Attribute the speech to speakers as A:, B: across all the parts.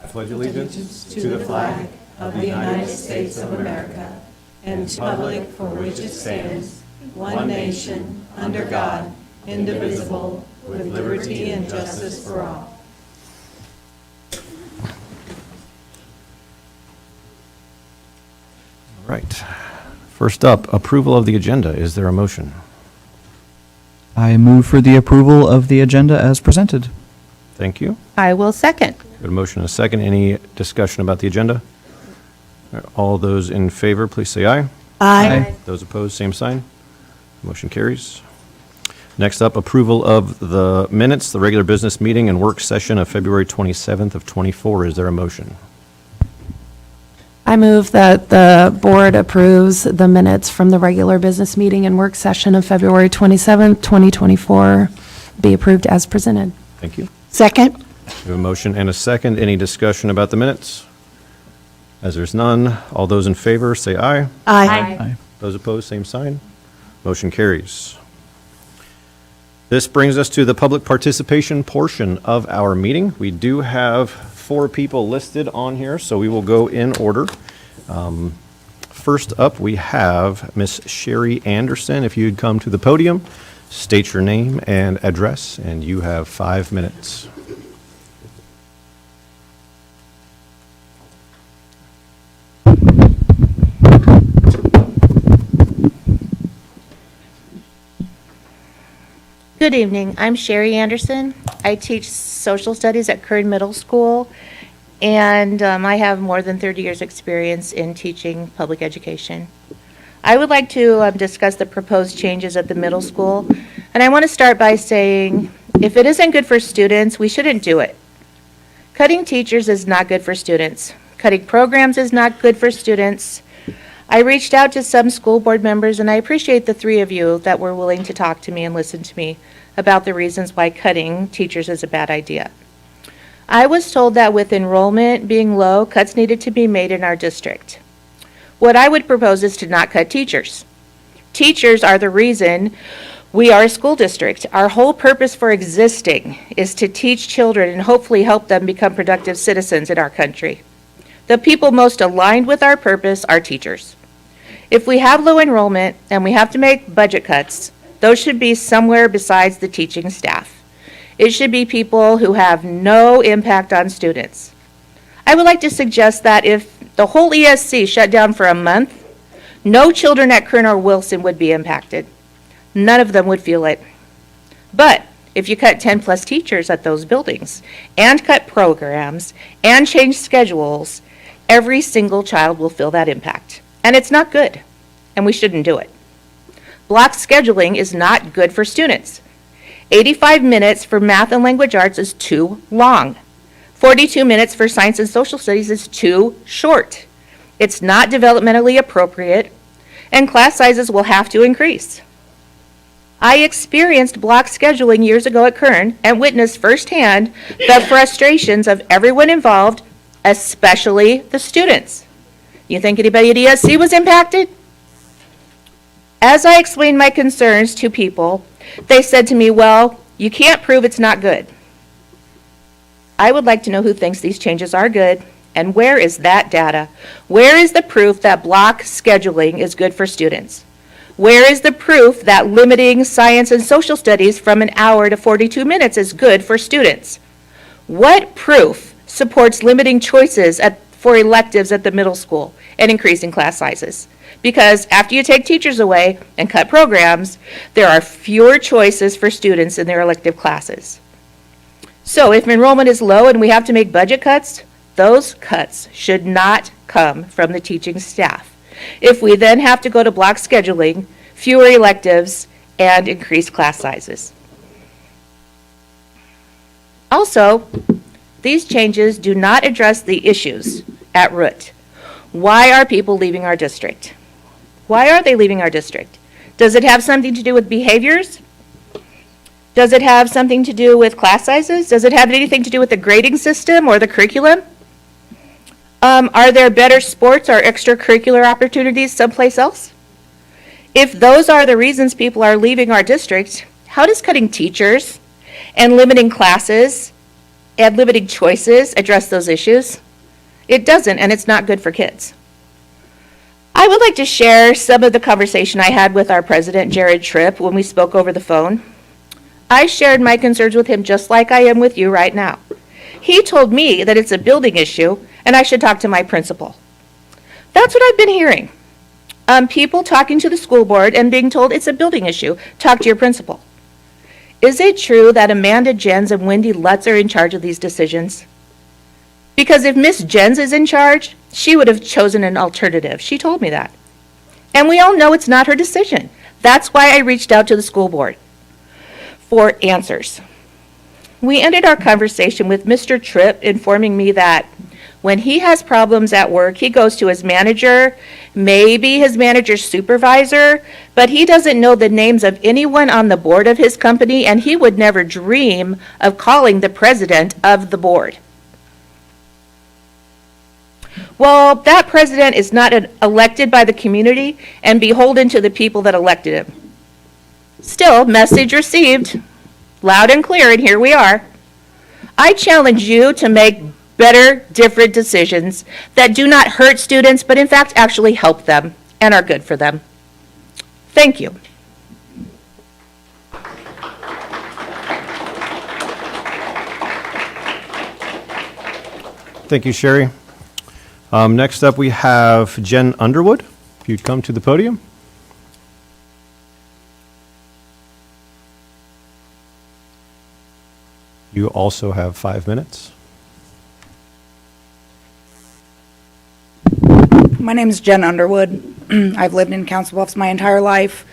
A: I pledge allegiance to the flag of the United States of America and to the republic for which it stands, one nation, under God, indivisible, with liberty and justice for all.
B: All right. First up, approval of the agenda. Is there a motion?
C: I move for the approval of the agenda as presented.
B: Thank you.
D: I will second.
B: Got a motion and a second. Any discussion about the agenda? All those in favor, please say aye.
C: Aye.
B: Those opposed, same sign. Motion carries. Next up, approval of the minutes, the regular business meeting and work session of February 27th of '24. Is there a motion?
D: I move that the board approves the minutes from the regular business meeting and work session of February 27th, 2024, be approved as presented.
B: Thank you.
D: Second.
B: We have a motion and a second. Any discussion about the minutes? As there's none, all those in favor, say aye.
C: Aye.
B: Those opposed, same sign. Motion carries. This brings us to the public participation portion of our meeting. We do have 4 people listed on here, so we will go in order. First up, we have Miss Sherry Anderson. If you'd come to the podium, state your name and address, and you have 5 minutes.
E: Good evening. I'm Sherry Anderson. I teach social studies at Kern Middle School, and I have more than 30 years' experience in teaching public education. I would like to discuss the proposed changes at the middle school, and I want to start by saying, if it isn't good for students, we shouldn't do it. Cutting teachers is not good for students. Cutting programs is not good for students. I reached out to some school board members, and I appreciate the 3 of you that were willing to talk to me and listen to me about the reasons why cutting teachers is a bad idea. I was told that with enrollment being low, cuts needed to be made in our district. What I would propose is to not cut teachers. Teachers are the reason we are a school district. Our whole purpose for existing is to teach children and hopefully help them become productive citizens in our country. The people most aligned with our purpose are teachers. If we have low enrollment and we have to make budget cuts, those should be somewhere besides the teaching staff. It should be people who have no impact on students. I would like to suggest that if the whole ESC shut down for a month, no children at Kern or Wilson would be impacted. None of them would feel it. But if you cut 10 plus teachers at those buildings and cut programs and change schedules, every single child will feel that impact. And it's not good, and we shouldn't do it. Block scheduling is not good for students. 85 minutes for math and language arts is too long. 42 minutes for science and social studies is too short. It's not developmentally appropriate, and class sizes will have to increase. I experienced block scheduling years ago at Kern and witnessed firsthand the frustrations of everyone involved, especially the students. You think anybody at ESC was impacted? As I explained my concerns to people, they said to me, well, you can't prove it's not good. I would like to know who thinks these changes are good, and where is that data? Where is the proof that block scheduling is good for students? Where is the proof that limiting science and social studies from an hour to 42 minutes is good for students? What proof supports limiting choices for electives at the middle school and increasing class sizes? Because after you take teachers away and cut programs, there are fewer choices for students in their elective classes. So if enrollment is low and we have to make budget cuts, those cuts should not come from the teaching staff. If we then have to go to block scheduling, fewer electives, and increased class sizes. Also, these changes do not address the issues at root. Why are people leaving our district? Why are they leaving our district? Does it have something to do with behaviors? Does it have something to do with class sizes? Does it have anything to do with the grading system or the curriculum? Are there better sports or extracurricular opportunities someplace else? If those are the reasons people are leaving our district, how does cutting teachers and limiting classes and limiting choices address those issues? It doesn't, and it's not good for kids. I would like to share some of the conversation I had with our president, Jared Tripp, when we spoke over the phone. I shared my concerns with him just like I am with you right now. He told me that it's a building issue and I should talk to my principal. That's what I've been hearing. People talking to the school board and being told it's a building issue. Talk to your principal. Is it true that Amanda Jens and Wendy Lutz are in charge of these decisions? Because if Miss Jens is in charge, she would have chosen an alternative. She told me that. And we all know it's not her decision. That's why I reached out to the school board for answers. We ended our conversation with Mr. Tripp informing me that when he has problems at work, he goes to his manager, maybe his manager's supervisor, but he doesn't know the names of anyone on the board of his company, and he would never dream of calling the president of the board. Well, that president is not elected by the community and beholden to the people that elected him. Still, message received, loud and clear, and here we are. I challenge you to make better, different decisions that do not hurt students, but in fact actually help them and are good for them. Thank you.
B: Thank you, Sherry. Next up, we have Jen Underwood. If you'd come to the podium. You also have 5 minutes.
F: My name is Jen Underwood. I've lived in Council Bluffs my entire life.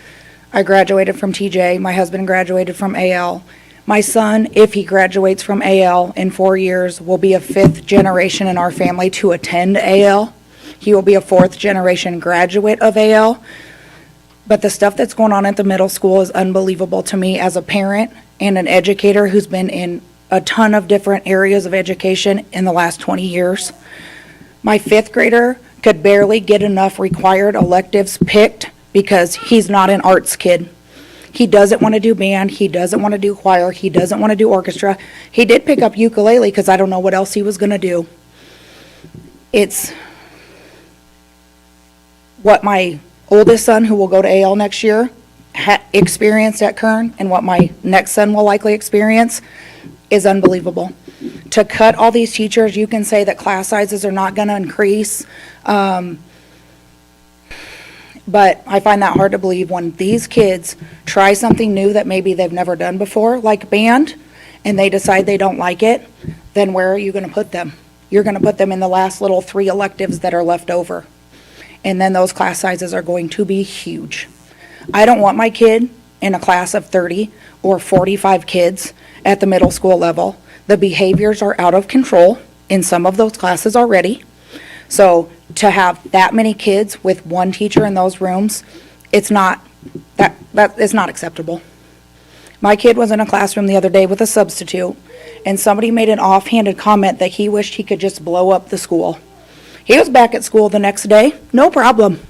F: I graduated from TJ. My husband graduated from AL. My son, if he graduates from AL in 4 years, will be a 5th generation in our family to attend AL. He will be a 4th generation graduate of AL. But the stuff that's going on at the middle school is unbelievable to me as a parent and an educator who's been in a ton of different areas of education in the last 20 years. My 5th grader could barely get enough required electives picked because he's not an arts kid. He doesn't want to do band, he doesn't want to do choir, he doesn't want to do orchestra. He did pick up ukulele because I don't know what else he was going to do. It's what my oldest son, who will go to AL next year, experienced at Kern, and what my next son will likely experience is unbelievable. To cut all these teachers, you can say that class sizes are not going to increase. But I find that hard to believe when these kids try something new that maybe they've never done before, like band, and they decide they don't like it, then where are you going to put them? You're going to put them in the last little 3 electives that are left over. And then those class sizes are going to be huge. I don't want my kid in a class of 30 or 45 kids at the middle school level. The behaviors are out of control in some of those classes already. So to have that many kids with one teacher in those rooms, it's not, that is not acceptable. My kid was in a classroom the other day with a substitute, and somebody made an offhanded comment that he wished he could just blow up the school. He was back at school the next day, no problem.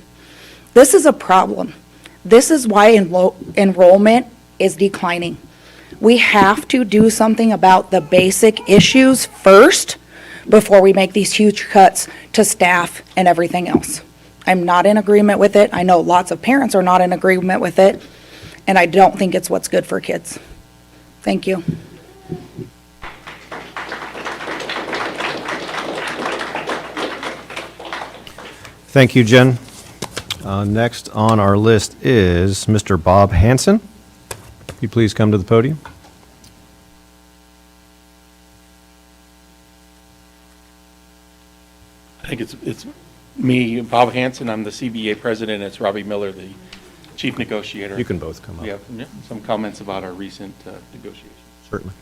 F: This is a problem. This is why enrollment is declining. We have to do something about the basic issues first before we make these huge cuts to staff and everything else. I'm not in agreement with it. I know lots of parents are not in agreement with it, and I don't think it's what's good for kids. Thank you.
B: Thank you, Jen. Next on our list is Mr. Bob Hanson. Could you please come to the podium?
G: I think it's me, Bob Hanson. I'm the CBA president. It's Robbie Miller, the chief negotiator.
B: You can both come up.
G: We have some comments about our recent negotiations.
B: Certainly.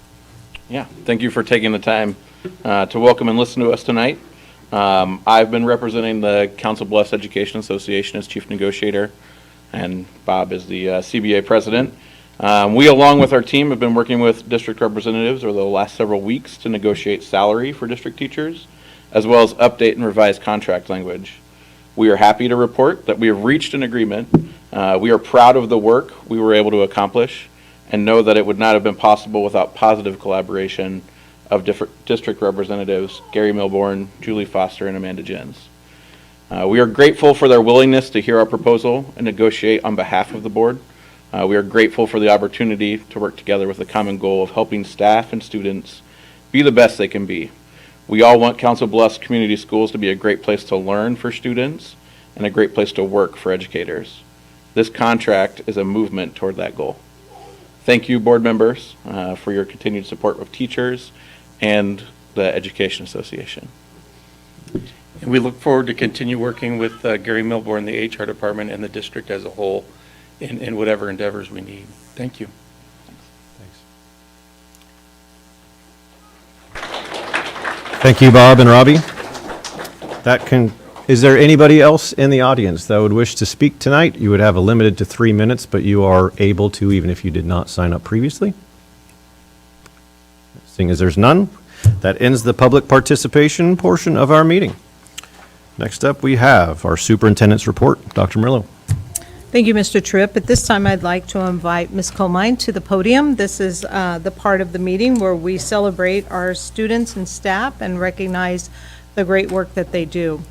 H: Yeah, thank you for taking the time to welcome and listen to us tonight. I've been representing the Council Bluffs Education Association as chief negotiator, and Bob is the CBA president. We, along with our team, have been working with district representatives over the last several weeks to negotiate salary for district teachers, as well as update and revise contract language. We are happy to report that we have reached an agreement We are proud of the work we were able to accomplish and know that it would not have been possible without positive collaboration of district representatives Gary Milborn, Julie Foster, and Amanda Jens. We are grateful for their willingness to hear our proposal and negotiate on behalf of the board. We are grateful for the opportunity to work together with the common goal of helping staff and students be the best they can be. We all want Council Bluffs Community Schools to be a great place to learn for students and a great place to work for educators. This contract is a movement toward that goal. Thank you, board members, for your continued support of teachers and the Education Association.
G: And we look forward to continue working with Gary Milborn, the HR department, and the district as a whole in whatever endeavors we need. Thank you.
B: Thank you, Bob and Robbie. Is there anybody else in the audience that would wish to speak tonight? You would have a limited to 3 minutes, but you are able to, even if you did not sign up previously. Seeing as there's none, that ends the public participation portion of our meeting. Next up, we have our superintendent's report. Dr. Murillo.
A: Thank you, Mr. Tripp. At this time, I'd like to invite Ms. Comine to the podium. This is the part of the meeting where we celebrate our students and staff and recognize the great work that they do.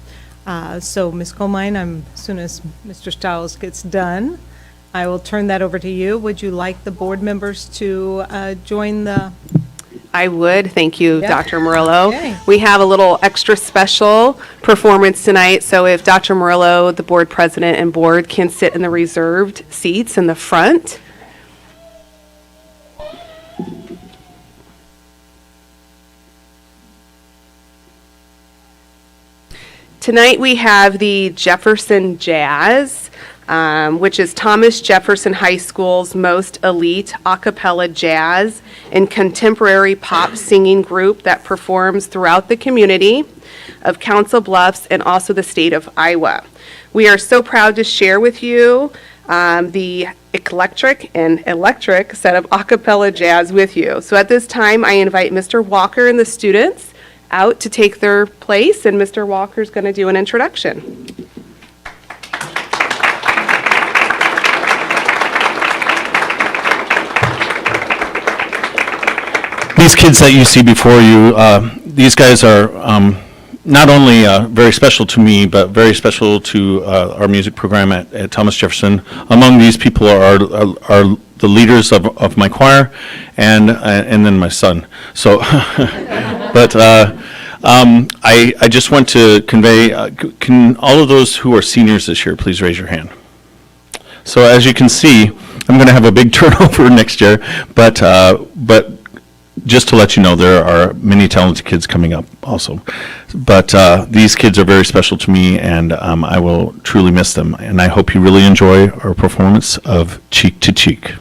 A: So, Ms. Comine, as soon as Mr. Stiles gets done, I will turn that over to you. Would you like the board members to join the...
I: I would. Thank you,
A: Yeah.
I: Dr. Murillo.
A: Okay.
I: We have a little extra special performance tonight, so if Dr. Murillo, the board president, and board can sit in the reserved seats in the front. Tonight we have the Jefferson Jazz, which is Thomas Jefferson High School's most elite a cappella jazz and contemporary pop singing group that performs throughout the community of Council Bluffs and also the state of Iowa. We are so proud to share with you the eclectic and electric set of a cappella jazz with you. So at this time, I invite Mr. Walker and the students out to take their place, and Mr. Walker's going to do an introduction.
J: These kids that you see before you, these guys are not only very special to me, but very special to our music program at Thomas Jefferson. Among these people are the leaders of my choir, and then my son. So, but I just want to convey, can all of those who are seniors this year please raise your hand? So as you can see, I'm going to have a big turnover next year, but just to let you know, there are many talented kids coming up also. But these kids are very special to me, and I will truly miss them. And I hope you really enjoy our performance of Cheek to Cheek.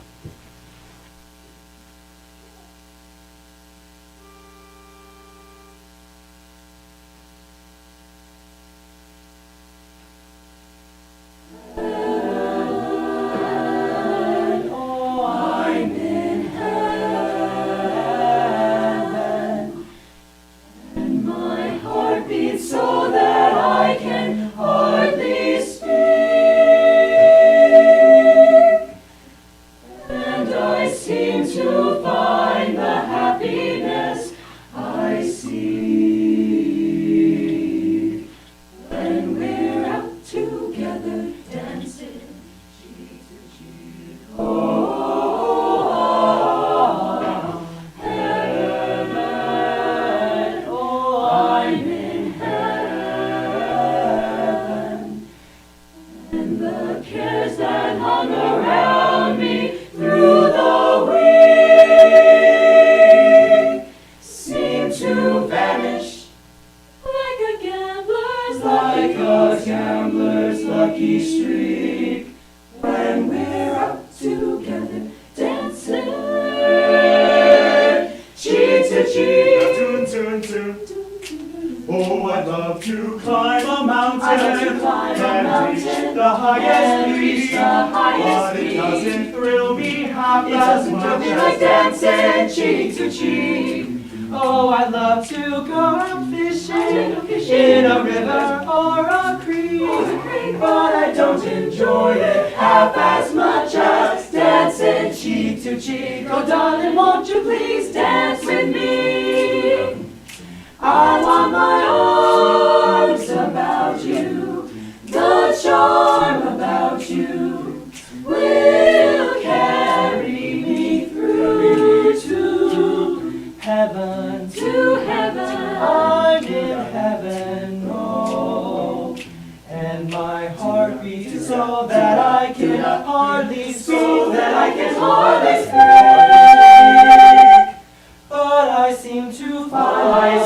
K: Oh, I'd love to climb a mountain and reach the highest peak, but it doesn't thrill me half as much as dancing cheek to cheek. Oh, I'd love to go out fishing in a river or a creek, but I don't enjoy it half
A: I want my arms about you. The charm about you will carry me through to heaven. To heaven. I'm in heaven, oh. And my heart beats so that I can hardly speak, But I seem to find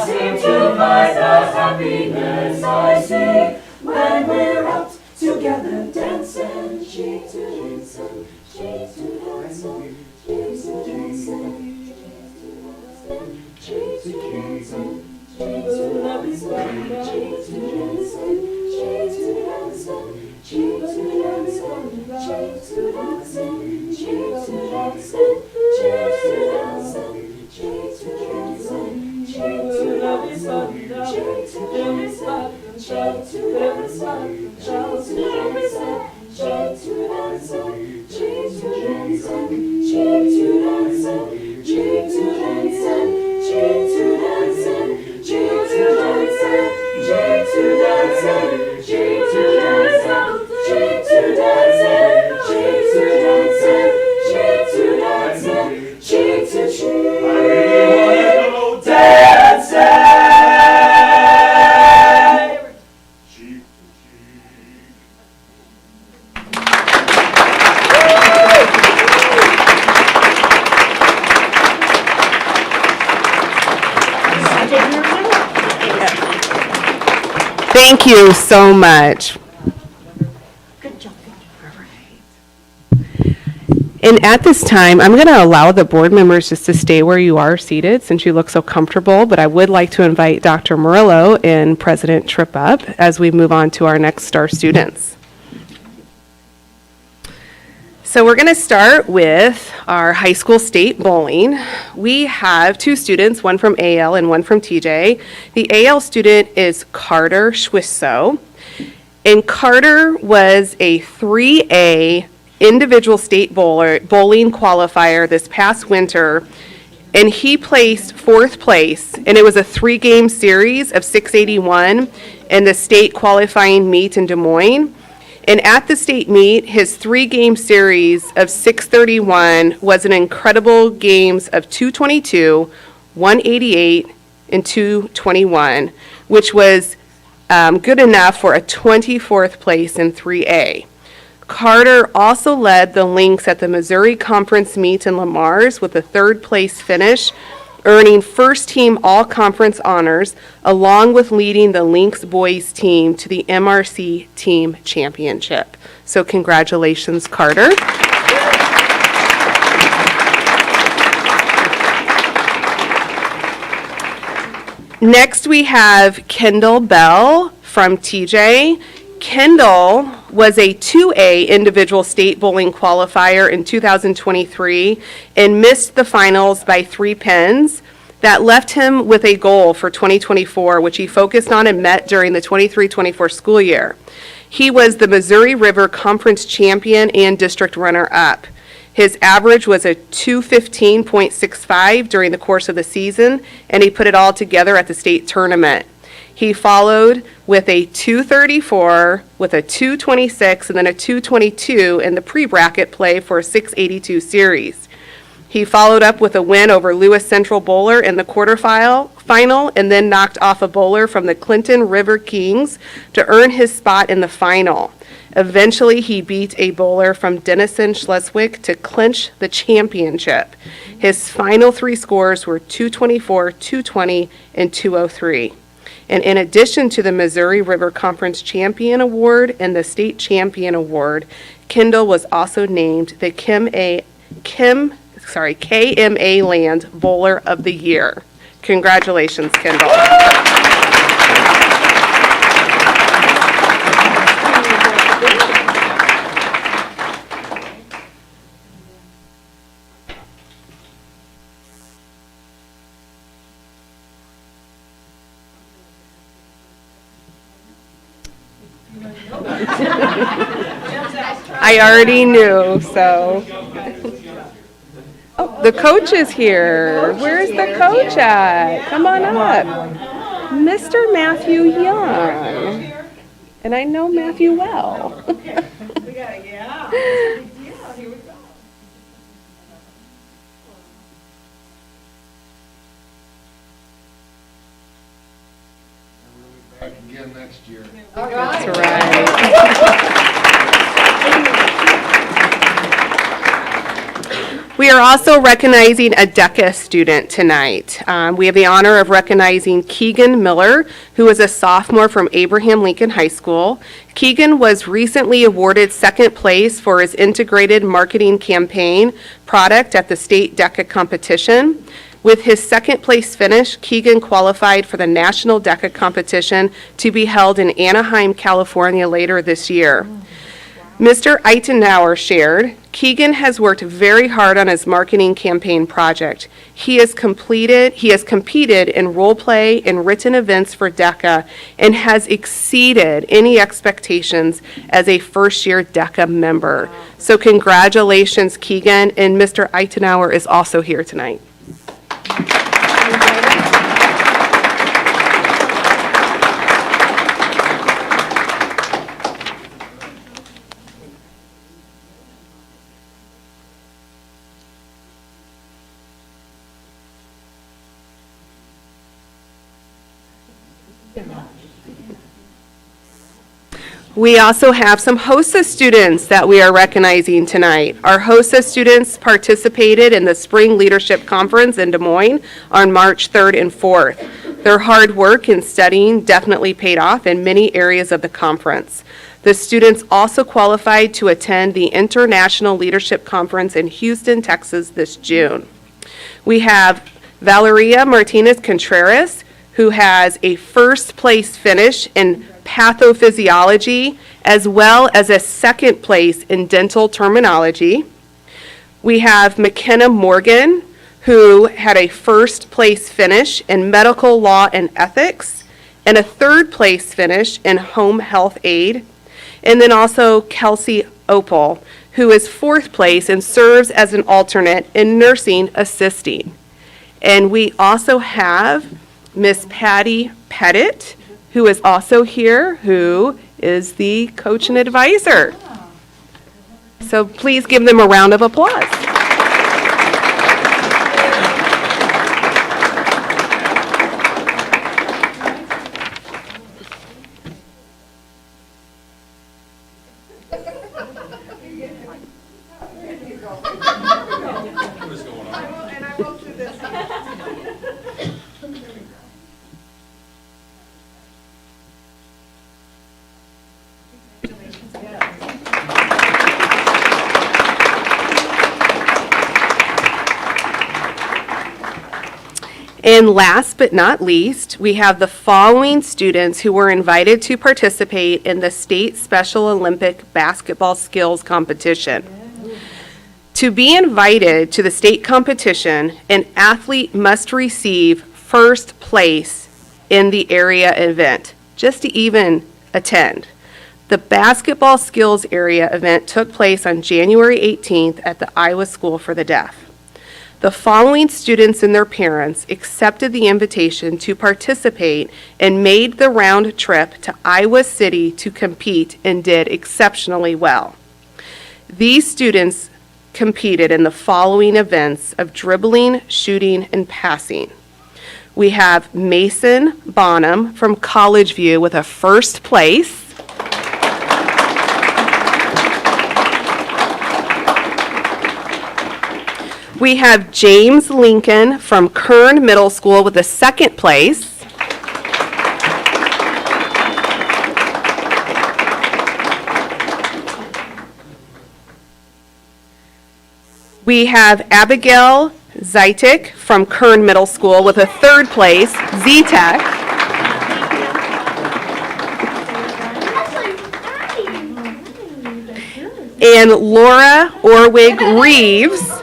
A: the happiness I see when we're out together dancing, cheek to dancing, cheek to dancing, cheek to dancing, cheek to dancing, cheek to dancing, cheek to dancing, cheek to dancing, cheek to dancing, cheek to dancing, cheek to dancing, cheek to dancing. Cheek to dancing, cheek to dancing, cheek to dancing, cheek to dancing, cheek to dancing, cheek to dancing, cheek to dancing, cheek to dancing, cheek to dancing, cheek to dancing, cheek to dancing, cheek to dancing, cheek to dancing, cheek to dancing, cheek to dancing, cheek to dancing, cheek to cheek. I really wanna go dancing. Cheek to cheek.
I: Thank you so much. And at this time, I'm going to allow the board members just to stay where you are seated since you look so comfortable, but I would like to invite Dr. Murillo and President Tripp up as we move on to our next star students. So we're going to start with our high school state bowling. We have two students, one from AL and one from TJ. The AL student is Carter Schwissow, and Carter was a 3A individual state bowling qualifier this past winter, and he placed 4th place, and it was a 3-game series of 681 in the state qualifying meet in Des Moines. And at the state meet, his 3-game series of 631 was an incredible games of 222, 188, and 221, which was good enough for a 24th place in 3A. Carter also led the Lynx at the Missouri Conference meet in Lamars with a 3rd place finish, earning first team all-conference honors, along with leading the Lynx boys team to the MRC team championship. So congratulations, Carter. Next, we have Kendall Bell from TJ. Kendall was a 2A individual state bowling qualifier in 2023 and missed the finals by 3 pins. That left him with a goal for 2024, which he focused on and met during the 23-24 school year. He was the Missouri River Conference champion and district runner-up. His average was a 215.65 during the course of the season, and he put it all together at the state tournament. He followed with a 234, with a 226, and then a 222 in the pre-bracket play for a 682 series. He followed up with a win over Lewis Central Bowler in the quarterfinal, and then knocked off a bowler from the Clinton River Kings to earn his spot in the final. Eventually, he beat a bowler from Denison Schleswig to clinch the championship. His final 3 scores were 224, 220, and 203. And in addition to the Missouri River Conference Champion Award and the State Champion Award, Kendall was also named the KMA Land Bowler of the Year. Congratulations, Kendall. I already knew, so. Oh, the coach is here. Where's the coach at? Come on up. Mr. Matthew Young. And I know Matthew well.
L: Again next year.
I: That's right. We are also recognizing a DECA student tonight. We have the honor of recognizing Keegan Miller, who is a sophomore from Abraham Lincoln High School. Keegan was recently awarded second place for his integrated marketing campaign product at the state DECA competition. With his second place finish, Keegan qualified for the National DECA competition to be held in Anaheim, California later this year. Mr. Eitenauer shared, Keegan has worked very hard on his marketing campaign project. He has competed in role play and written events for DECA and has exceeded any expectations as a first-year DECA member. So congratulations, Keegan, and Mr. Eitenauer is also here tonight. We also have some HOSA students that we are recognizing tonight. Our HOSA students participated in the Spring Leadership Conference in Des Moines on March 3rd and 4th. Their hard work and studying definitely paid off in many areas of the conference. The students also qualified to attend the International Leadership Conference in Houston, Texas this June. We have Valeria Martinez Contreras, who has a first place finish in pathophysiology, as well as a second place in dental terminology. We have McKenna Morgan, who had a first place finish in medical law and ethics, and a third place finish in home health aid. And then also Kelsey Opal, who is fourth place and serves as an alternate in nursing assisting. And we also have Miss Patty Pettit, who is also here, who is the coach and advisor. So please give them a round of applause. And last but not least, we have the following students who were invited to participate in the State Special Olympic Basketball Skills Competition. To be invited to the state competition, an athlete must receive first place in the area event, just to even attend. The Basketball Skills Area event took place on January 18th at the Iowa School for the Deaf. The following students and their parents accepted the invitation to participate and made the round trip to Iowa City to compete and did exceptionally well. These students competed in the following events of dribbling, shooting, and passing. We have Mason Bonham from College View with a first place. We have James Lincoln from Kern Middle School with a second place. We have Abigail Zeitek from Kern Middle School with a third place, Z-Tech. And Laura Orwig Reeves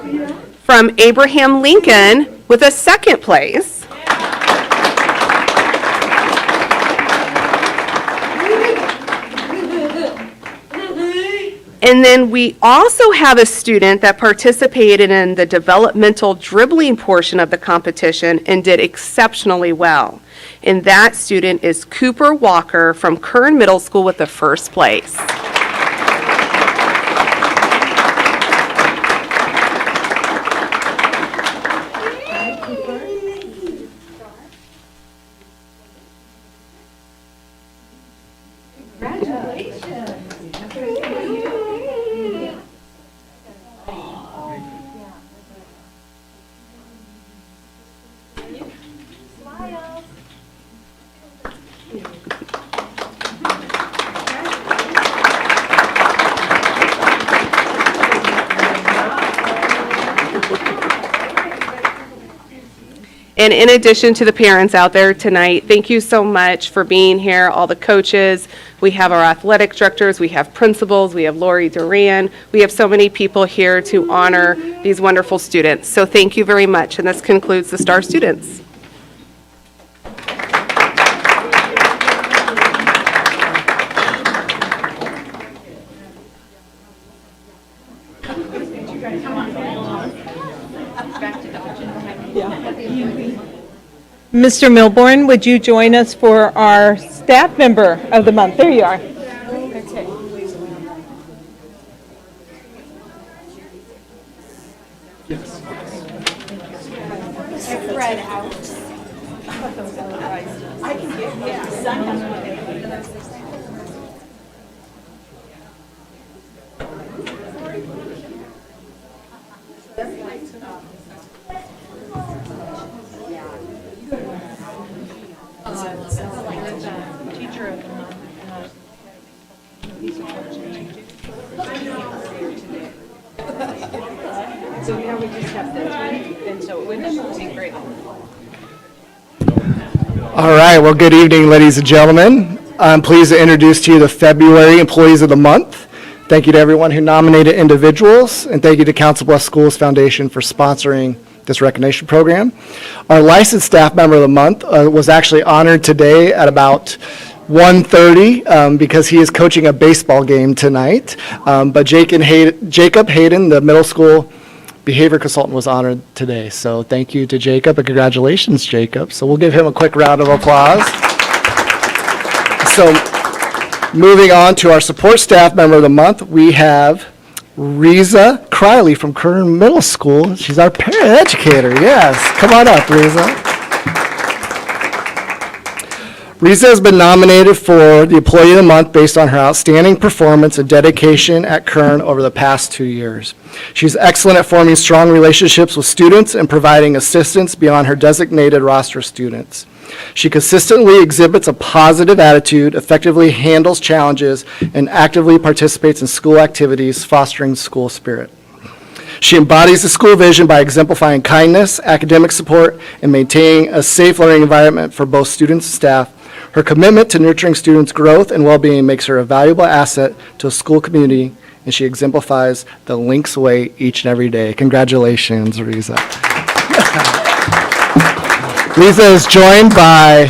I: from Abraham Lincoln with a second place. And then we also have a student that participated in the developmental dribbling portion of the competition and did exceptionally well. and that student is Cooper Walker from Kern Middle School with the first place. And in addition to the parents out there tonight, thank you so much for being here, all the coaches. We have our athletic directors, we have principals, we have Lori Duran. We have so many people here to honor these wonderful students. So thank you very much, and this concludes the STAR students.
A: Mr. Milborn, would you join us for our staff member of the month? There you are.
L: Spread out. I can get, yeah.
A: So now we just have this, right? And so it would be great.
M: All right, well, good evening, ladies and gentlemen. I'm pleased to introduce to you the February Employees of the Month. Thank you to everyone who nominated individuals, and thank you to Council Bluffs Schools Foundation for sponsoring this recognition program. Our licensed staff member of the month was actually honored today at about 1:30 because he is coaching a baseball game tonight. But Jacob Hayden, the middle school behavior consultant, was honored today. So thank you to Jacob, and congratulations, Jacob. So we'll give him a quick round of applause. So moving on to our support staff member of the month, we have Riza Criley from Kern Middle School. She's our paraeducator. Yes, come on up, Riza. Riza has been nominated for the Employee of the Month based on her outstanding performance and dedication at Kern over the past 2 years. She's excellent at forming strong relationships with students and providing assistance beyond her designated roster of students. She consistently exhibits a positive attitude, effectively handles challenges, and actively participates in school activities, fostering school spirit. She embodies the school vision by exemplifying kindness, academic support, and maintaining a safe learning environment for both students and staff. Her commitment to nurturing students' growth and well-being makes her a valuable asset to a school community, and she exemplifies the Lynx way each and every day. Congratulations, Riza. Riza is joined by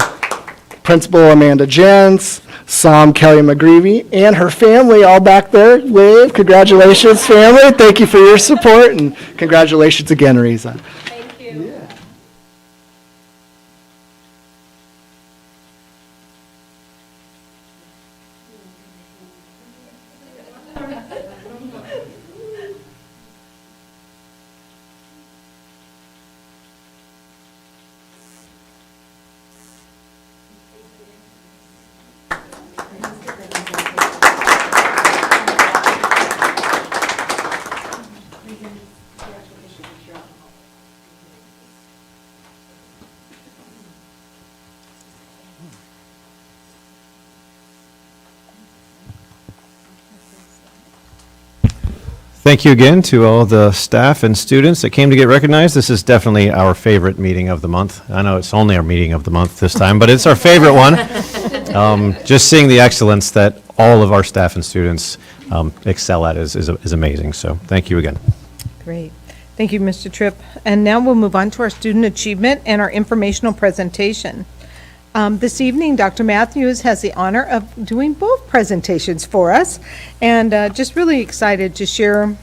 M: Principal Amanda Jens, Sam Kelly McGreevy, and her family all back there. Wave. Congratulations, family. Thank you for your support, and congratulations again, Riza.
L: Thank you.
B: Thank you again to all the staff and students that came to get recognized. This is definitely our favorite meeting of the month. I know it's only our meeting of the month this time, but it's our favorite one. Just seeing the excellence that all of our staff and students excel at is amazing. So thank you again.
A: Great. Thank you, Mr. Tripp. And now we'll move on to our student achievement and our informational presentation. This evening, Dr. Matthews has the honor of doing both presentations for us, and just really excited to share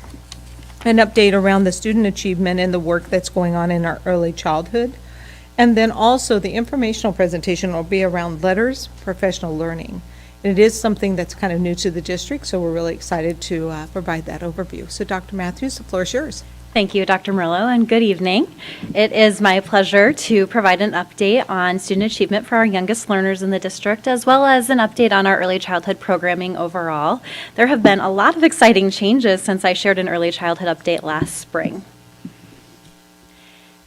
A: an update around the student achievement and the work that's going on in our early childhood. And then also, the informational presentation will be around letters, professional learning. And it is something that's kind of new to the district, so we're really excited to provide that overview. So Dr. Matthews, the floor is yours.
N: Thank you, Dr. Murillo, and good evening. It is my pleasure to provide an update on student achievement for our youngest learners in the district, as well as an update on our early childhood programming overall. There have been a lot of exciting changes since I shared an early childhood update last spring.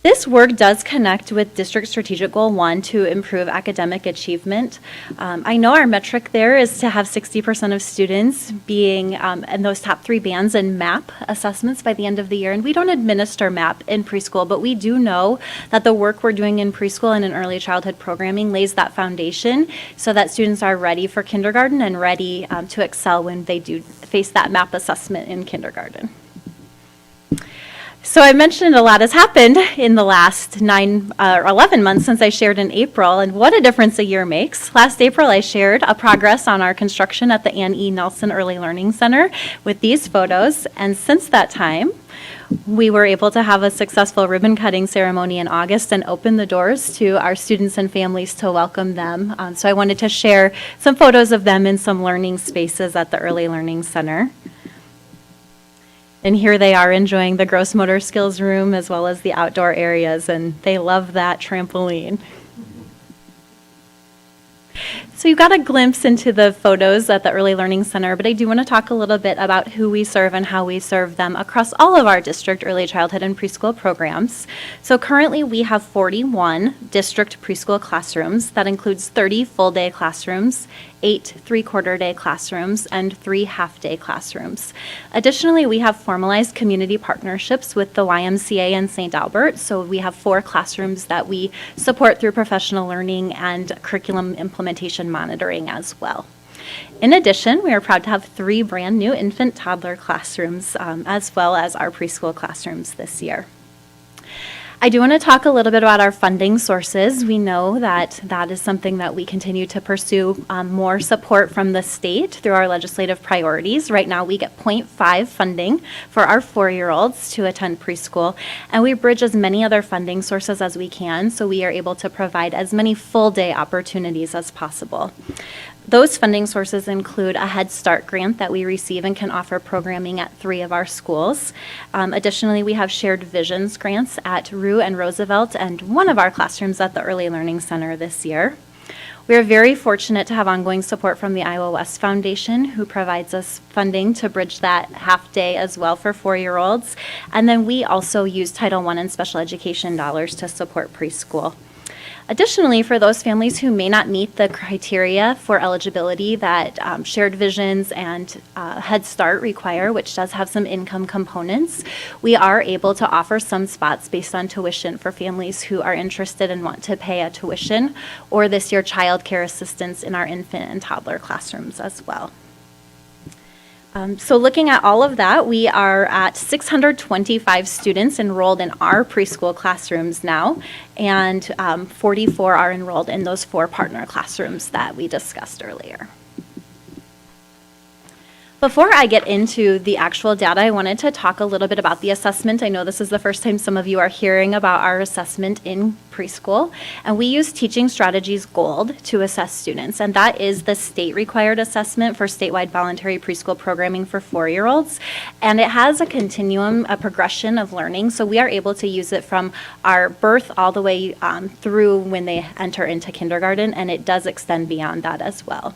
N: This work does connect with District Strategic Goal 1 to improve academic achievement. I know our metric there is to have 60% of students being in those top 3 bands in MAP assessments by the end of the year. And we don't administer MAP in preschool, but we do know that the work we're doing in preschool and in early childhood programming lays that foundation so that students are ready for kindergarten and ready to excel when they do face that MAP assessment in kindergarten. So I mentioned a lot has happened in the last 9 or 11 months since I shared in April, and what a difference a year makes. Last April, I shared a progress on our construction at the Ann E. Nelson Early Learning Center with these photos, and since that time, we were able to have a successful ribbon cutting ceremony in August and open the doors to our students and families to welcome them. So I wanted to share some photos of them in some learning spaces at the Early Learning Center. And here they are enjoying the gross motor skills room as well as the outdoor areas, and they love that trampoline. So you got a glimpse into the photos at the Early Learning Center, but I do want to talk a little bit about who we serve and how we serve them across all of our district early childhood and preschool programs. So currently we have 41 district preschool classrooms. That includes 30 full-day classrooms, 8 three-quarter-day classrooms, and 3 half-day classrooms. Additionally, we have formalized community partnerships with the YMCA and St. Albert, so we have 4 classrooms that we support through professional learning and curriculum implementation monitoring as well. In addition, we are proud to have 3 brand new infant toddler classrooms as well as our preschool classrooms this year. I do want to talk a little bit about our funding sources. We know that that is something that we continue to pursue more support from the state through our legislative priorities. Right now, we get 0.5 funding for our 4-year-olds to attend preschool, and we bridge as many other funding sources as we can so we are able to provide as many full-day opportunities as possible. Those funding sources include a Head Start grant that we receive and can offer programming at 3 of our schools. Additionally, we have Shared Visions grants at Rue and Roosevelt and 1 of our classrooms at the Early Learning Center this year. We are very fortunate to have ongoing support from the Iowa West Foundation, who provides us funding to bridge that half day as well for 4-year-olds. And then we also use Title I and special education dollars to support preschool. Additionally, for those families who may not meet the criteria for eligibility that Shared Visions and Head Start require, which does have some income components, we are able to offer some spots based on tuition for families who are interested and want to pay a tuition, or this year child care assistance in our infant and toddler classrooms as well. So looking at all of that, we are at 625 students enrolled in our preschool classrooms now, and 44 are enrolled in those 4 partner classrooms that we discussed earlier. Before I get into the actual data, I wanted to talk a little bit about the assessment. I know this is the first time some of you are hearing about our assessment in preschool, and we use Teaching Strategies Gold to assess students, and that is the state-required assessment for statewide voluntary preschool programming for 4-year-olds, and it has a continuum, a progression of learning, so we are able to use it from our birth all the way through when they enter into kindergarten, and it does extend beyond that as well.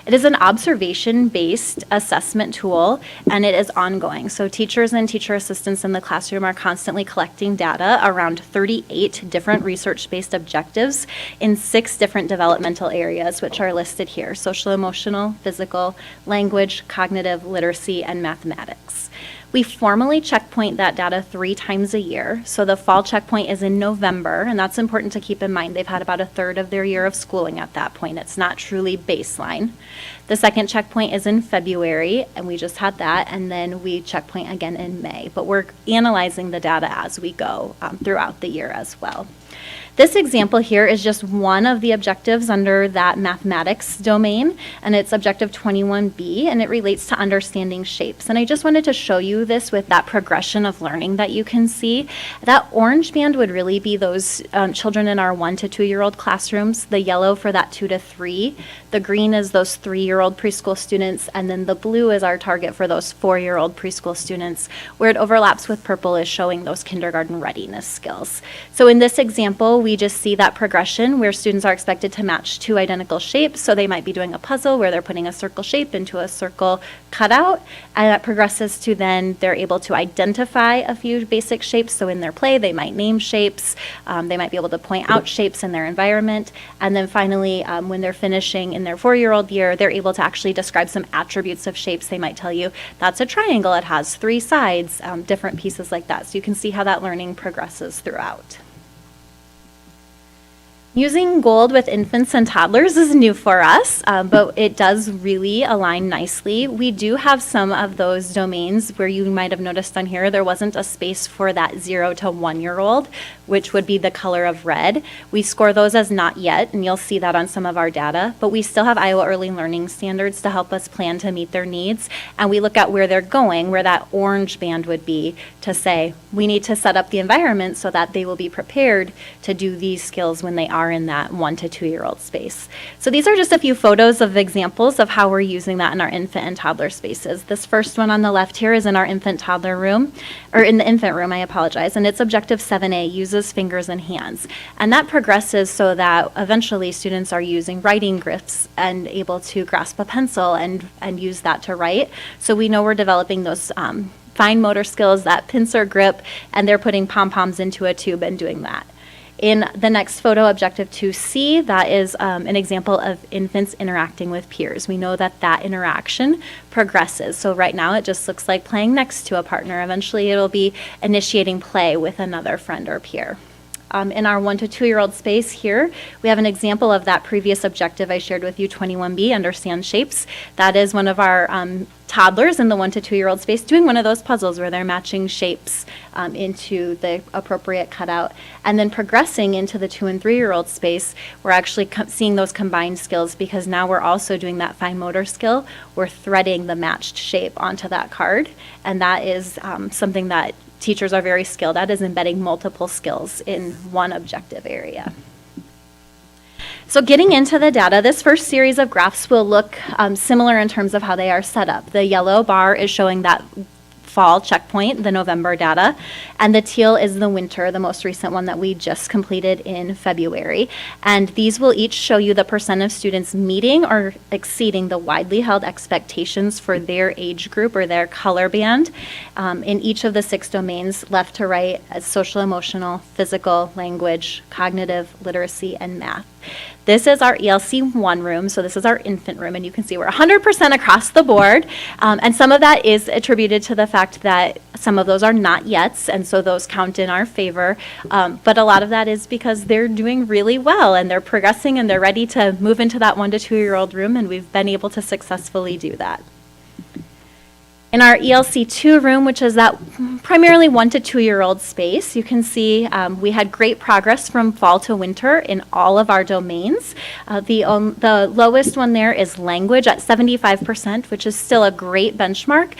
N: It is an observation-based assessment tool, and it is ongoing. So teachers and teacher assistants in the classroom are constantly collecting data around 38 different research-based objectives in 6 different developmental areas, which are listed here: social, emotional, physical, language, cognitive, literacy, and mathematics. We formally checkpoint that data 3 times a year. So the fall checkpoint is in November, and that's important to keep in mind. They've had about 1/3 of their year of schooling at that point. It's not truly baseline. The second checkpoint is in February, and we just had that, and then we checkpoint again in May. But we're analyzing the data as we go throughout the year as well. This example here is just one of the objectives under that mathematics domain, and it's objective 21B, and it relates to understanding shapes. And I just wanted to show you this with that progression of learning that you can see. That orange band would really be those children in our 1 to 2-year-old classrooms, the yellow for that 2 to 3, the green is those 3-year-old preschool students, and then the blue is our target for those 4-year-old preschool students. Where it overlaps with purple is showing those kindergarten readiness skills. So in this example, we just see that progression where students are expected to match 2 identical shapes. So they might be doing a puzzle where they're putting a circle shape into a circle cutout, and that progresses to then they're able to identify a few basic shapes. So in their play, they might name shapes, they might be able to point out shapes in their environment, and then finally, when they're finishing in their 4-year-old year, they're able to actually describe some attributes of shapes. They might tell you, that's a triangle, it has 3 sides, different pieces like that. So you can see how that learning progresses throughout. Using gold with infants and toddlers is new for us, but it does really align nicely. We do have some of those domains where you might have noticed on here, there wasn't a space for that 0 to 1-year-old, which would be the color of red. We score those as not yet, and you'll see that on some of our data, but we still have Iowa Early Learning Standards to help us plan to meet their needs, and we look at where they're going, where that orange band would be, to say, we need to set up the environment so that they will be prepared to do these skills when they are in that 1 to 2-year-old space. So these are just a few photos of examples of how we're using that in our infant and toddler spaces. This first one on the left here is in our infant toddler room, or in the infant room, I apologize, and it's objective 7A, uses fingers and hands. And that progresses so that eventually students are using writing grips and able to grasp a pencil and use that to write. So we know we're developing those fine motor skills, that pincer grip, and they're putting pom-poms into a tube and doing that. In the next photo, objective 2C, that is an example of infants interacting with peers. We know that that interaction progresses. So right now it just looks like playing next to a partner. Eventually it'll be initiating play with another friend or peer. In our 1 to 2-year-old space here, we have an example of that previous objective I shared with you, 21B, understand shapes. That is one of our toddlers in the 1 to 2-year-old space doing one of those puzzles where they're matching shapes into the appropriate cutout. And then progressing into the 2 and 3-year-old space, we're actually seeing those combined skills because now we're also doing that fine motor skill. We're threading the matched shape onto that card, and that is something that teachers are very skilled at, is embedding multiple skills in one objective area. So getting into the data, this first series of graphs will look similar in terms of how they are set up. The yellow bar is showing that fall checkpoint, the November data, and the teal is the winter, the most recent one that we just completed in February. And these will each show you the percent of students meeting or exceeding the widely held expectations for their age group or their color band in each of the 6 domains, left to right, as social, emotional, physical, language, cognitive, literacy, and math. This is our ELC 1 room, so this is our infant room, and you can see we're 100% across the board, and some of that is attributed to the fact that some of those are not yets, and so those count in our favor, but a lot of that is because they're doing really well, and they're progressing, and they're ready to move into that 1 to 2-year-old room, and we've been able to successfully do that. In our ELC 2 room, which is that primarily 1 to 2-year-old space, you can see we had great progress from fall to winter in all of our domains. The lowest one there is language at 75%, which is still a great benchmark.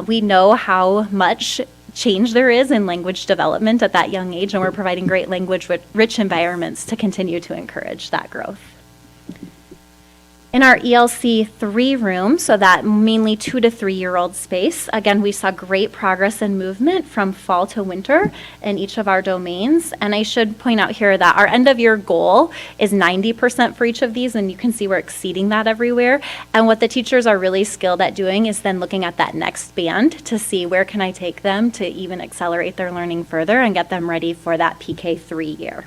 N: We know how much change there is in language development at that young age, and we're providing great language-rich environments to continue to encourage that growth. In our ELC 3 room, so that mainly 2 to 3-year-old space, again, we saw great progress and movement from fall to winter in each of our domains. And I should point out here that our end of year goal is 90% for each of these, and you can see we're exceeding that everywhere. And what the teachers are really skilled at doing is then looking at that next band to see where can I take them to even accelerate their learning further and get them ready for that PK 3 year.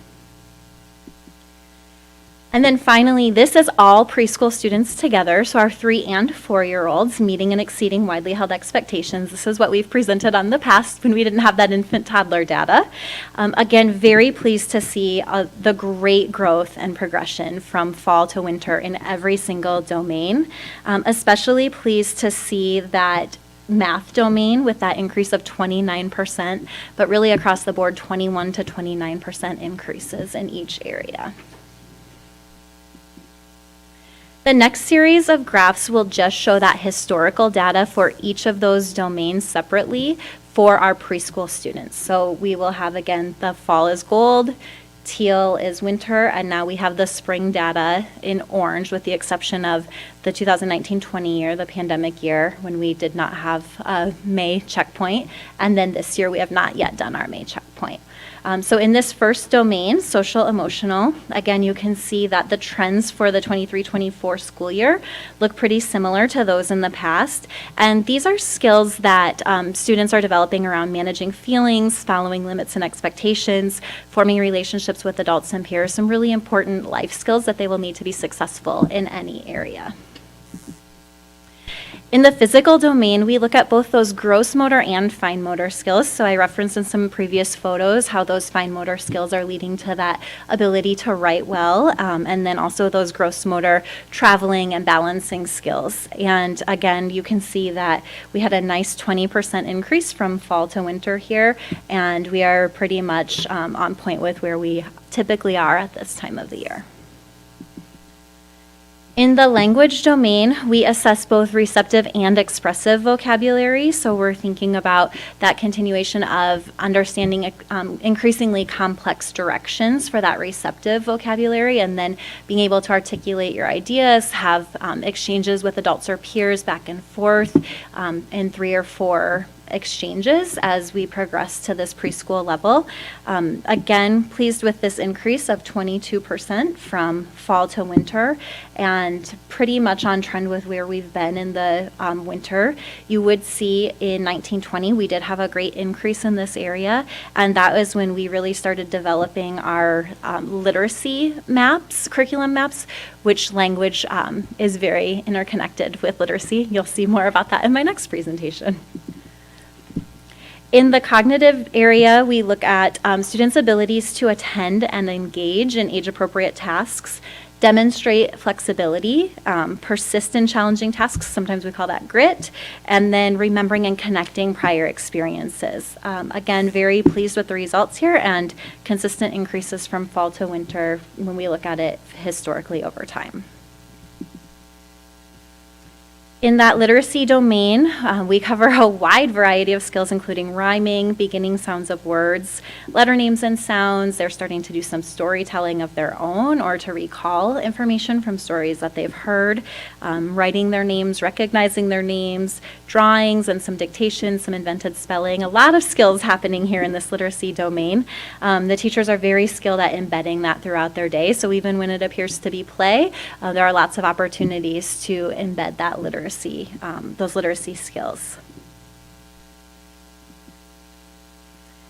N: And then finally, this is all preschool students together, so our 3 and 4-year-olds meeting and exceeding widely held expectations. This is what we've presented on the past when we didn't have that infant toddler data. Again, very pleased to see the great growth and progression from fall to winter in every single domain. Especially pleased to see that math domain with that increase of 29%, but really across the board, 21 to 29% increases in each area. The next series of graphs will just show that historical data for each of those domains separately for our preschool students. So we will have, again, the fall is gold, teal is winter, and now we have the spring data in orange, with the exception of the 2019-20 year, the pandemic year, when we did not have a May checkpoint. And then this year, we have not yet done our May checkpoint. So in this first domain, social emotional, again, you can see that the trends for the 23-24 school year look pretty similar to those in the past. And these are skills that students are developing around managing feelings, following limits and expectations, forming relationships with adults and peers, some really important life skills that they will need to be successful in any area. In the physical domain, we look at both those gross motor and fine motor skills. So I referenced in some previous photos how those fine motor skills are leading to that ability to write well, and then also those gross motor traveling and balancing skills. And again, you can see that we had a nice 20% increase from fall to winter here, and we are pretty much on point with where we typically are at this time of the year. In the language domain, we assess both receptive and expressive vocabulary. So we're thinking about that continuation of understanding increasingly complex directions for that receptive vocabulary, and then being able to articulate your ideas, have exchanges with adults or peers back and forth in 3 or 4 exchanges as we progress to this preschool level. Again, pleased with this increase of 22% from fall to winter, and pretty much on trend with where we've been in the winter. You would see in 1920, we did have a great increase in this area, and that was when we really started developing our literacy maps, curriculum maps, which language is very interconnected with literacy. You'll see more about that in my next presentation. In the cognitive area, we look at students' abilities to attend and engage in age-appropriate tasks, demonstrate flexibility, persist in challenging tasks, sometimes we call that grit, and then remembering and connecting prior experiences. Again, very pleased with the results here, and consistent increases from fall to winter when we look at it historically over time. In that literacy domain, we cover a wide variety of skills, including rhyming, beginning sounds of words, letter names and sounds. They're starting to do some storytelling of their own or to recall information from stories that they've heard, writing their names, recognizing their names, drawings and some dictation, some invented spelling. A lot of skills happening here in this literacy domain. The teachers are very skilled at embedding that throughout their day. So even when it appears to be play, there are lots of opportunities to embed that literacy. Those literacy skills.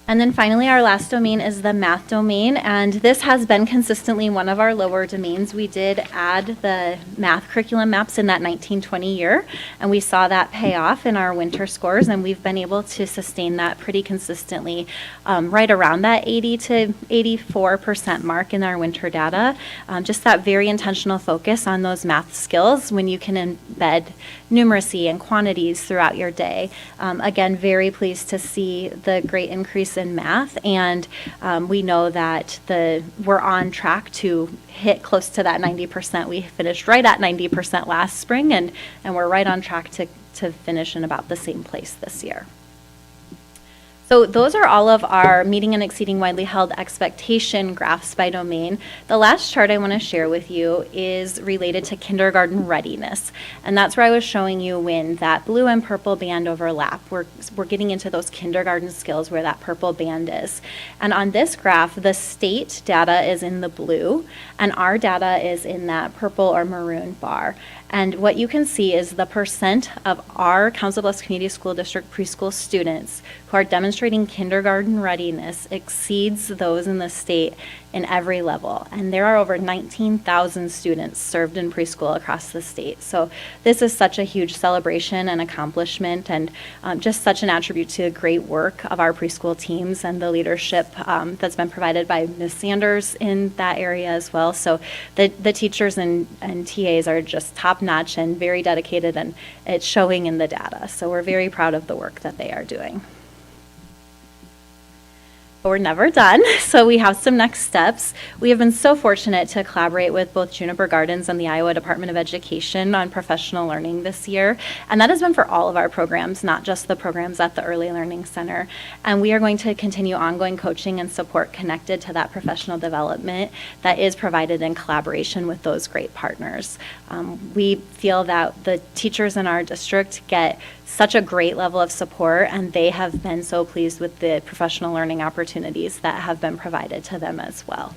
N: And then finally, our last domain is the math domain, and this has been consistently one of our lower domains. We did add the math curriculum maps in that 1920 year, and we saw that pay off in our winter scores, and we've been able to sustain that pretty consistently, right around that 80 to 84% mark in our winter data. Just that very intentional focus on those math skills when you can embed numeracy and quantities throughout your day. Again, very pleased to see the great increase in math, and we know that we're on track to hit close to that 90%. We finished right at 90% last spring, and we're right on track to finish in about the same place this year. So those are all of our meeting and exceeding widely held expectation graphs by domain. The last chart I want to share with you is related to kindergarten readiness. And that's where I was showing you when that blue and purple band overlap. We're getting into those kindergarten skills where that purple band is. And on this graph, the state data is in the blue, and our data is in that purple or maroon bar. And what you can see is the percent of our Council Bluffs Community School District preschool students who are demonstrating demonstrating kindergarten readiness exceeds those in the state in every level. And there are over 19,000 students served in preschool across the state. So this is such a huge celebration and accomplishment, and just such an attribute to the great work of our preschool teams and the leadership that's been provided by Ms. Sanders in that area as well. So the teachers and TAs are just top-notch and very dedicated, and it's showing in the data. So we're very proud of the work that they are doing. But we're never done, so we have some next steps. We have been so fortunate to collaborate with both Juniper Gardens and the Iowa Department of Education on professional learning this year, and that has been for all of our programs, not just the programs at the Early Learning Center. And we are going to continue ongoing coaching and support connected to that professional development that is provided in collaboration with those great partners. We feel that the teachers in our district get such a great level of support, and they have been so pleased with the professional learning opportunities that have been provided to them as well.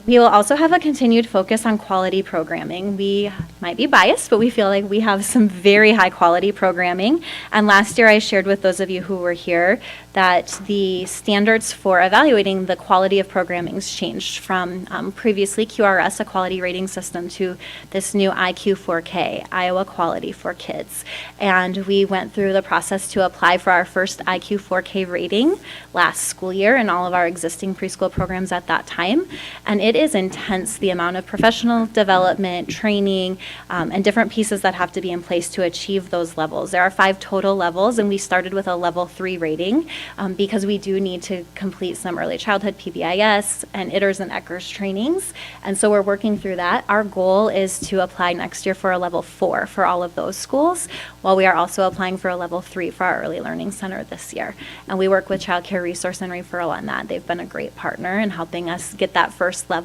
N: We will also have a continued focus on quality programming. We might be biased, but we feel like we have some very high quality programming. And last year I shared with those of you who were here that the standards for evaluating the quality of programming has changed from previously QRS, a quality rating system, to this new IQ4K, Iowa Quality for Kids. And we went through the process to apply for our first IQ4K rating last school year in all of our existing preschool programs at that time. And it is intense, the amount of professional development, training, and different pieces that have to be in place to achieve those levels. There are 5 total levels, and we started with a level 3 rating because we do need to complete some early childhood PBIS and ITERS and ECHRS trainings. And so we're working through that. Our goal is to apply next year for a level 4 for all of those schools, while we are also applying for a level 3 for our Early Learning Center this year. And we work with Child Care Resource and Referral on that. They've been a great partner in helping us get that first level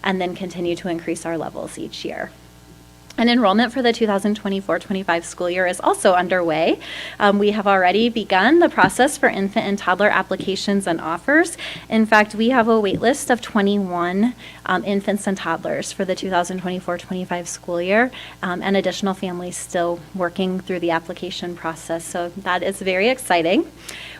N: and then continue to increase our levels each year. And enrollment for the 2024-25 school year is also underway. We have already begun the process for infant and toddler applications and offers. In fact, we have a wait list of 21 infants and toddlers for the 2024-25 school year, and additional families still working through the application process. So that is very exciting.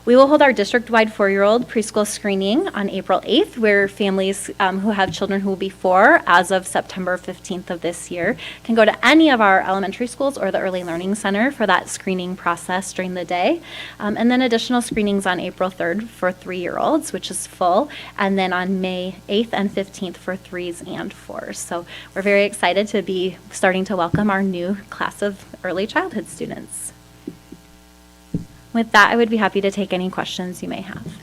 N: We will hold our district-wide 4-year-old preschool screening on April 8th, where families who have children who will be 4 as of September 15th of this year can go to any of our elementary schools or the Early Learning Center for that screening process during the day. And then additional screenings on April 3rd for 3-year-olds, which is full, and then on May 8th and 15th for 3s and 4s. So we're very excited to be starting to welcome our new class of early childhood students. With that, I would be happy to take any questions you may have.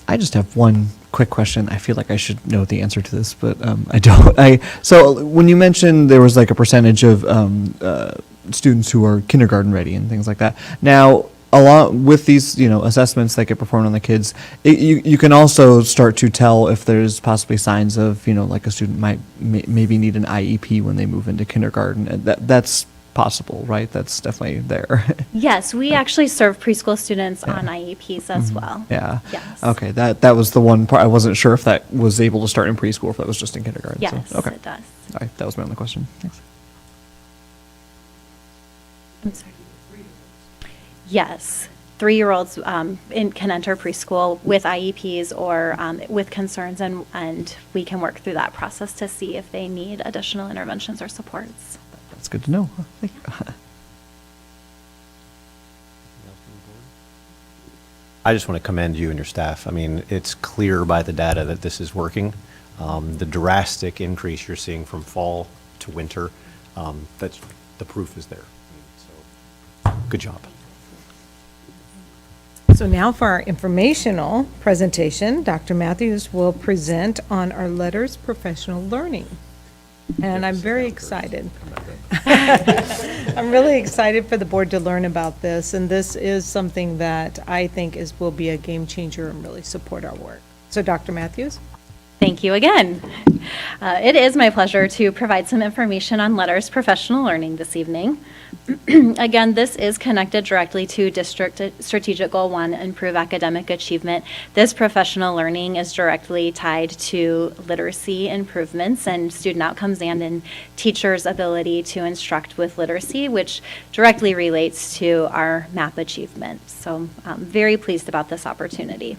C: I just have one quick question. I feel like I should know the answer to this, but I don't. So when you mentioned there was like a percentage of students who are kindergarten ready and things like that. Now, along with these, assessments that get performed on the kids, you can also start to tell if there's possibly signs of, like a student might maybe need an IEP when they move into kindergarten. That's possible, right? That's definitely there.
N: Yes, we actually serve preschool students on IEPs as well.
C: Yeah.
N: Yes.
C: Okay, that was the one part. I wasn't sure if that was able to start in preschool, if that was just in kindergarten.
N: Yes,
C: so, okay.
N: it does.
C: All right, that was my only question. Thanks.
N: I'm sorry. Yes. 3-year-olds can enter preschool with IEPs or with concerns, and we can work through that process to see if they need additional interventions or supports.
C: That's good to know. Thank you.
B: I just want to commend you and your staff. I mean, it's clear by the data that this is working. The drastic increase you're seeing from fall to winter, that's, the proof is there. So, good job.
A: So now for our informational presentation, Dr. Matthews will present on our Letters Professional Learning. And I'm very excited. I'm really excited for the board to learn about this, and this is something that I think will be a game changer and really support our work. So Dr. Matthews?
N: Thank you again. It is my pleasure to provide some information on Letters Professional Learning this evening. Again, this is connected directly to District Strategic Goal 1, Improve Academic Achievement. This professional learning is directly tied to literacy improvements and student outcomes and in teachers' ability to instruct with literacy, which directly relates to our MAP achievement. So I'm very pleased about this opportunity.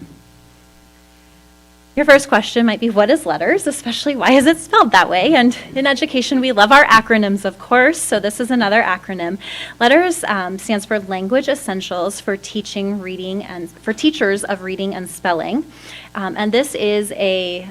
N: Your first question might be, what is LETRS, especially why is it spelled that way? And in education, we love our acronyms, of course, so this is another acronym. LETRS stands for Language Essentials for Teaching, Reading, and for Teachers of Reading and Spelling. And this is a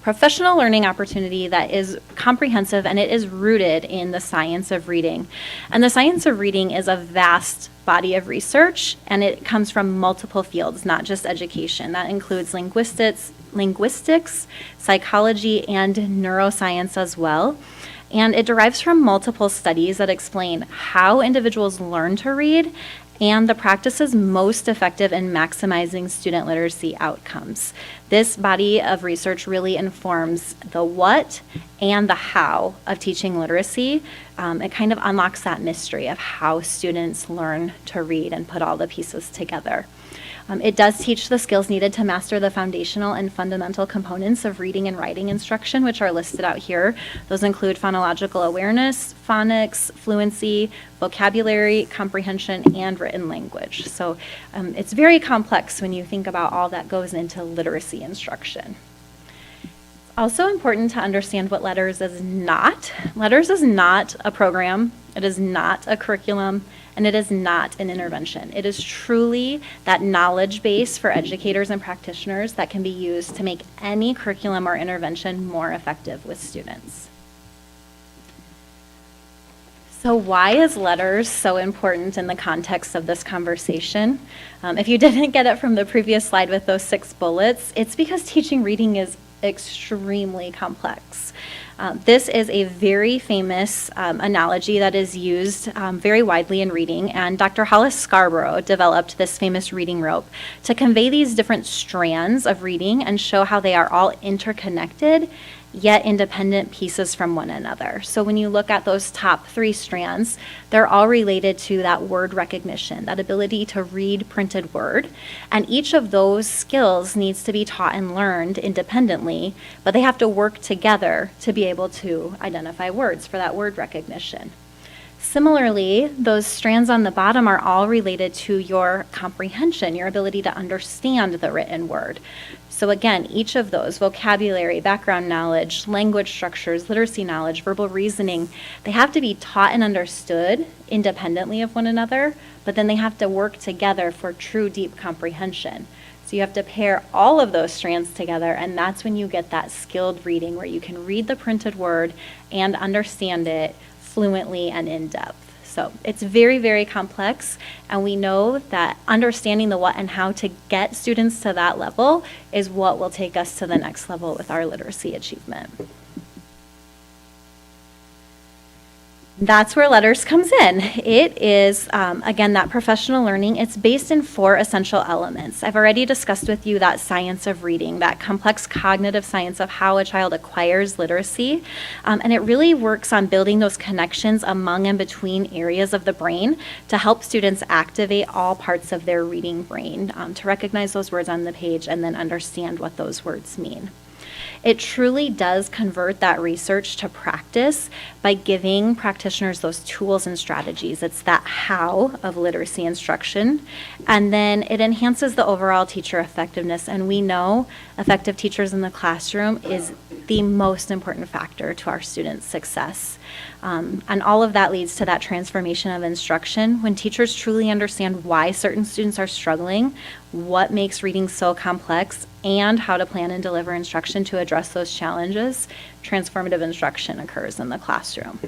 N: professional learning opportunity that is comprehensive, and it is rooted in the science of reading. And the science of reading is a vast body of research, and it comes from multiple fields, not just education. That includes linguistics, psychology, and neuroscience as well. And it derives from multiple studies that explain how individuals learn to read and the practices most effective in maximizing student literacy outcomes. This body of research really informs the what and the how of teaching literacy. It kind of unlocks that mystery of how students learn to read and put all the pieces together. It does teach the skills needed to master the foundational and fundamental components of reading and writing instruction, which are listed out here. Those include phonological awareness, phonics, fluency, vocabulary, comprehension, and written language. So it's very complex when you think about all that goes into literacy instruction. Also important to understand what LETRS is not. LETRS is not a program, it is not a curriculum, and it is not an intervention. It is truly that knowledge base for educators and practitioners that can be used to make any curriculum or intervention more effective with students. So why is LETRS so important in the context of this conversation? If you didn't get it from the previous slide with those 6 bullets, it's because teaching reading is extremely complex. This is a very famous analogy that is used very widely in reading, and Dr. Hollis Scarborough developed this famous reading rope to convey these different strands of reading and show how they are all interconnected, yet independent pieces from one another. So when you look at those top 3 strands, they're all related to that word recognition, that ability to read printed word. And each of those skills needs to be taught and learned independently, but they have to work together to be able to identify words for that word recognition. Similarly, those strands on the bottom are all related to your comprehension, your ability to understand the written word. So again, each of those, vocabulary, background knowledge, language structures, literacy knowledge, verbal reasoning, they have to be taught and understood independently of one another, but then they have to work together for true deep comprehension. So you have to pair all of those strands together, and that's when you get that skilled reading where you can read the printed word and understand it fluently and in depth. So it's very, very complex, and we know that understanding the what and how to get students to that level is what will take us to the next level with our literacy achievement. That's where LETRS comes in. It is, again, that professional learning. It's based in 4 essential elements. I've already discussed with you that science of reading, that complex cognitive science of how a child acquires literacy. And it really works on building those connections among and between areas of the brain to help students activate all parts of their reading brain, to recognize those words on the page and then understand what those words mean. It truly does convert that research to practice by giving practitioners those tools and strategies. It's that how of literacy instruction. And then it enhances the overall teacher effectiveness. And we know effective teachers in the classroom is the most important factor to our students' success. And all of that leads to that transformation of instruction. When teachers truly understand why certain students are struggling, what makes reading so complex, and how to plan and deliver instruction to address those challenges, transformative instruction occurs in the classroom.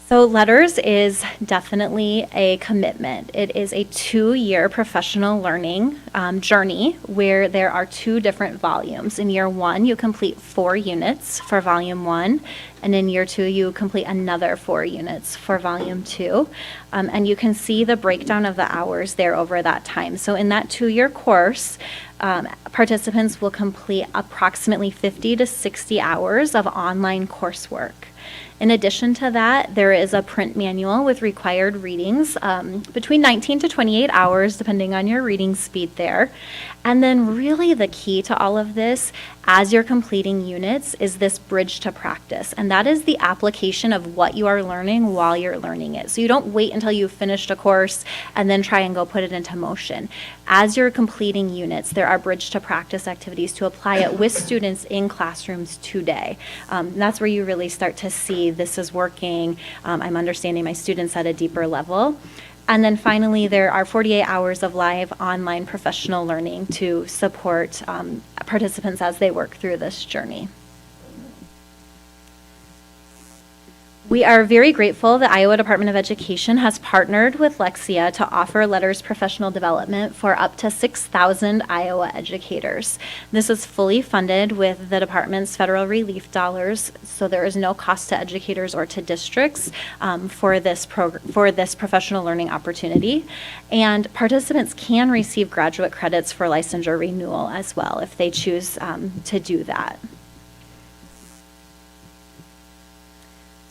N: So So Letters is definitely a commitment. It is a 2-year professional learning journey where there are 2 different volumes. In year 1, you complete 4 units for volume 1, and in year 2, you complete another 4 units for volume 2. And you can see the breakdown of the hours there over that time. So in that 2-year course, participants will complete approximately 50 to 60 hours of online coursework. In addition to that, there is a print manual with required readings, between 19 to 28 hours, depending on your reading speed there. And then really the key to all of this, as you're completing units, is this bridge to practice. And that is the application of what you are learning while you're learning it. So you don't wait until you've finished a course and then try and go put it into motion. As you're completing units, there are bridge to practice activities to apply it with students in classrooms today. That's where you really start to see this is working. I'm understanding my students at a deeper level. And then finally, there are 48 hours of live online professional learning to support participants as they work through this journey. We are very grateful that Iowa Department of Education has partnered with Lexia to offer Letters professional development for up to 6,000 Iowa educators. This is fully funded with the department's federal relief dollars, so there is no cost to educators or to districts for this professional learning opportunity. And participants can receive graduate credits for licensure renewal as well if they choose to do that.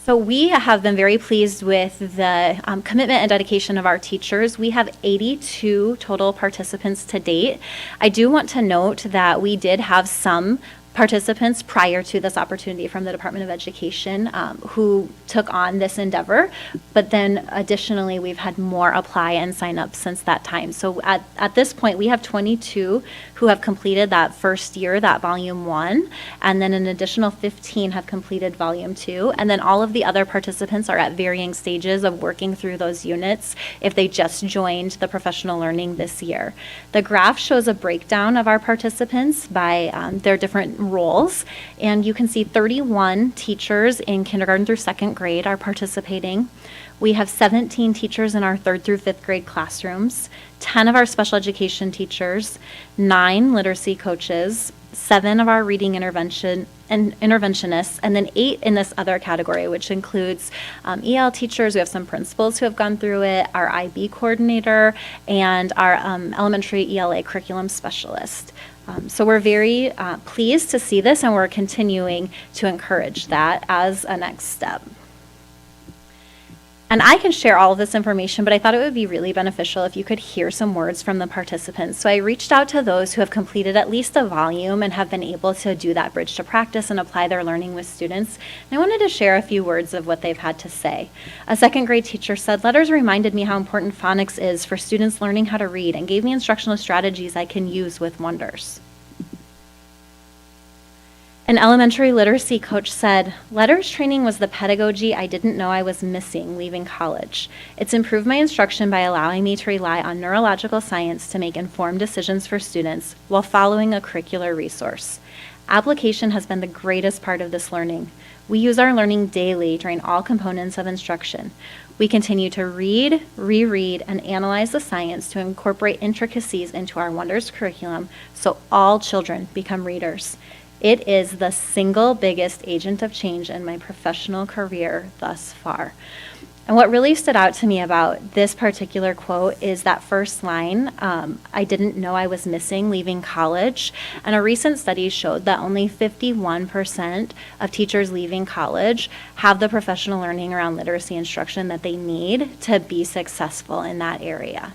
N: So we have been very pleased with the commitment and dedication of our teachers. We have 82 total participants to date. I do want to note that we did have some participants prior to this opportunity from the Department of Education who took on this endeavor, but then additionally we've had more apply and sign up since that time. So at this point we have 22 who have completed that first year, that volume 1, and then an additional 15 have completed volume 2, and then all of the other participants are at varying stages of working through those units if they just joined the professional learning this year. The graph shows a breakdown of our participants by their different roles, and you can see 31 teachers in kindergarten through 2nd grade are participating. We have 17 teachers in our 3rd through 5th grade classrooms, 10 of our special education teachers, 9 literacy coaches, 7 of our reading interventionists, and then 8 in this other category, which includes EL teachers. We have some principals who have gone through it, our IB coordinator, and our elementary ELA curriculum specialist. So we're very pleased to see this, and we're continuing to encourage that as a next step. And I can share all of this information, but I thought it would be really beneficial if you could hear some words from the participants. So I reached out to those who have completed at least a volume and have been able to do that bridge to practice and apply their learning with students. And I wanted to share a few words of what they've had to say. A 2nd grade teacher said, "Letters reminded me how important phonics is for students learning how to read and gave me instructional strategies I can use with Wonders." An elementary literacy coach said, "Letters training was the pedagogy I didn't know I was missing leaving college. It's improved my instruction by allowing me to rely on neurological science to make informed decisions for students while following a curricular resource. Application has been the greatest part of this learning. We use our learning daily during all components of instruction. We continue to read, reread, and analyze the science to incorporate intricacies into our Wonders curriculum so all children become readers. It is the single biggest agent of change in my professional career thus far." And what really stood out to me about this particular quote is that first line, "I didn't know I was missing leaving college." And a recent study showed that only 51% of teachers leaving college have the professional learning around literacy instruction that they need to be successful in that area.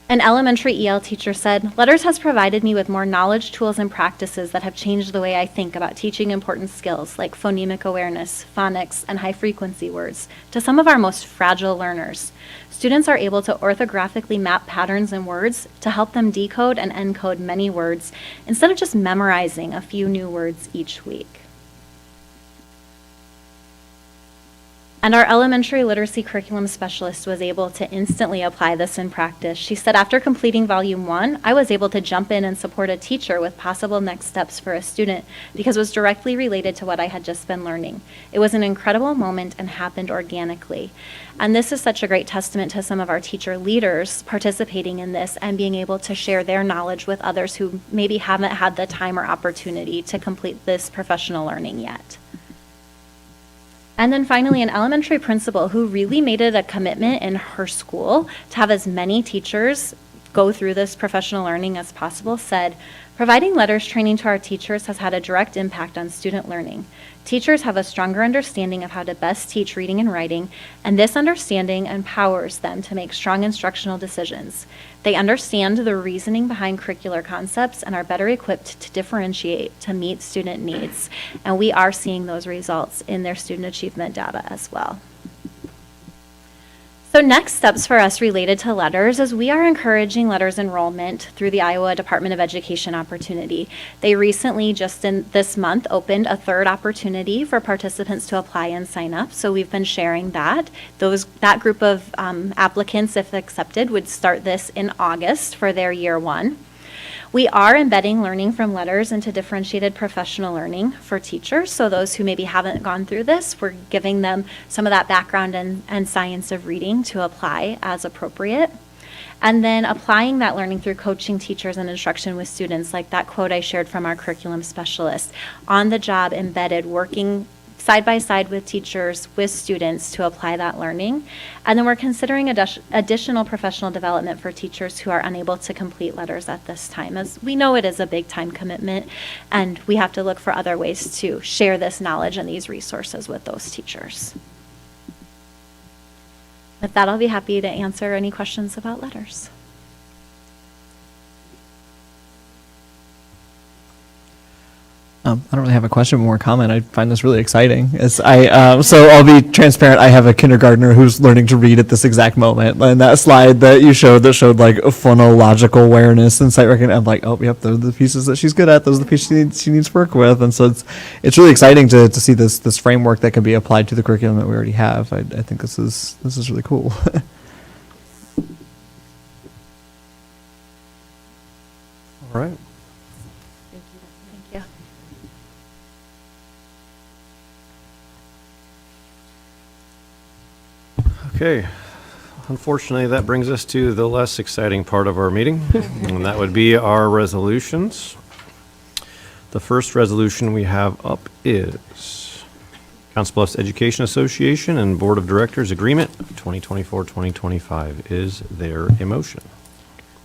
N: An elementary EL teacher said, "Letters has provided me with more knowledge, tools, and practices that have changed the way I think about teaching important skills like phonemic awareness, phonics, and high-frequency words to some of our most fragile learners. Students are able to orthographically map patterns in words to help them decode and encode many words instead of just memorizing a few new words each week." And our elementary literacy curriculum specialist was able to instantly apply this in practice. She said after completing volume 1, I was able to jump in and support a teacher with possible next steps for a student because it was directly related to what I had just been learning. It was an incredible moment and happened organically. And this is such a great testament to some of our teacher leaders participating in this and being able to share their knowledge with others who maybe haven't had the time or opportunity to complete this professional learning yet. And then finally, an elementary principal who really made it a commitment in her school to have as many teachers go through this professional learning as possible said, providing letters training to our teachers has had a direct impact on student learning. Teachers have a stronger understanding of how to best teach reading and writing, and this understanding empowers them to make strong instructional decisions. They understand the reasoning behind curricular concepts and are better equipped to differentiate to meet student needs. And we are seeing those results in their student achievement data as well. So next steps for us related to letters is we are encouraging letters enrollment through the Iowa Department of Education opportunity. They recently, just in this month, opened a third opportunity for participants to apply and sign up. So we've been sharing that. That group of applicants, if accepted, would start this in August for their year 1. We are embedding learning from letters into differentiated professional learning for teachers. So those who maybe haven't gone through this, we're giving them some of that background and science of reading to apply as appropriate. And then applying that learning through coaching teachers and instruction with students, like that quote I shared from our curriculum specialist, on the job, embedded, working side by side with teachers, with students to apply that learning. And then we're considering additional professional development for teachers who are unable to complete letters at this time, as we know it is a big time commitment, and we have to look for other ways to share this knowledge and these resources with those teachers. With that, I'll be happy to answer any questions about letters.
C: I don't really have a question, but more comment. I find this really exciting. So I'll be transparent. I have a kindergartner who's learning to read at this exact moment. And that slide that you showed that showed like phonological awareness and sight recognition, I'm like, oh, yep, those are the pieces that she's good at. Those are the pieces she needs to work with. And so it's really exciting to see this framework that can be applied to the curriculum that we already have. I think this is really cool.
B: All right.
N: Thank you.
B: Okay. Unfortunately, that brings us to the less exciting part of our meeting, and that would be our resolutions. The first resolution we have up is Council Bluffs Education Association and Board of Directors Agreement 2024-2025. Is there a motion?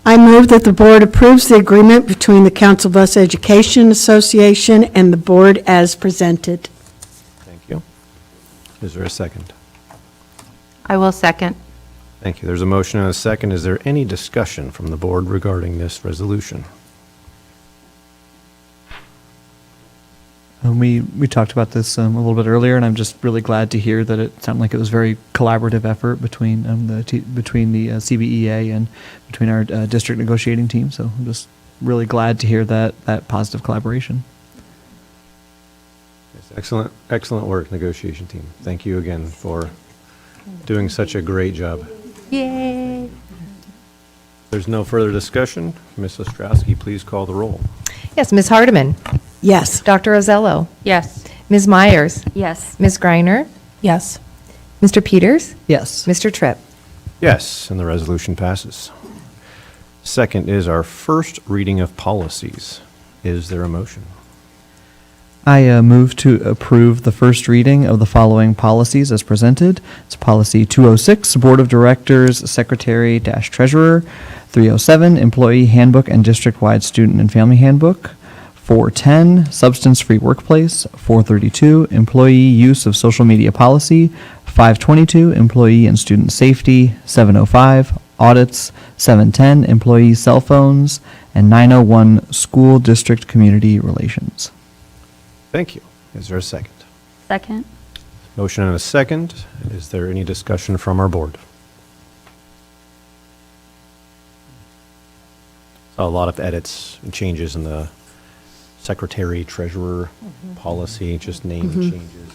A: I move that the board approves the agreement between the Council Bluffs Education Association and the board as presented.
B: Thank you. Is there a second?
D: I will second.
B: Thank you. There's a motion and a second. Is there any discussion from the board regarding this resolution?
C: We talked about this a little bit earlier, and I'm just really glad to hear that it sounded like it was a very collaborative effort between the CBEA and between our district negotiating team. So I'm just really glad to hear that positive collaboration.
B: Yes, excellent work, negotiation team. Thank you again for doing such a great job.
D: Yay.
B: There's no further discussion. Ms. Ostrowski, please call the roll.
O: Yes, Ms. Hardeman.
A: Yes.
O: Dr. Ozello.
D: Yes.
O: Ms. Myers.
D: Yes.
O: Ms. Greiner.
D: Yes.
O: Mr. Peters.
C: Yes.
O: Mr. Tripp.
B: Yes, and the resolution passes. Second is our first reading of policies. Is there a motion?
C: I move to approve the first reading of the following policies as presented. It's Policy 206, Board of Directors, Secretary-Treasurer, 307, Employee Handbook and District-Wide Student and Family Handbook, 410, Substance-Free Workplace, 432, Employee Use of Social Media Policy, 522, Employee and Student Safety, 705, Audits, 710, Employee Cell Phones, and 901, School District Community Relations.
B: Thank you. Is there a second?
D: Second.
B: Motion and a second. Is there any discussion from our board? Saw a lot of edits and changes in the secretary, treasurer policy, just name changes.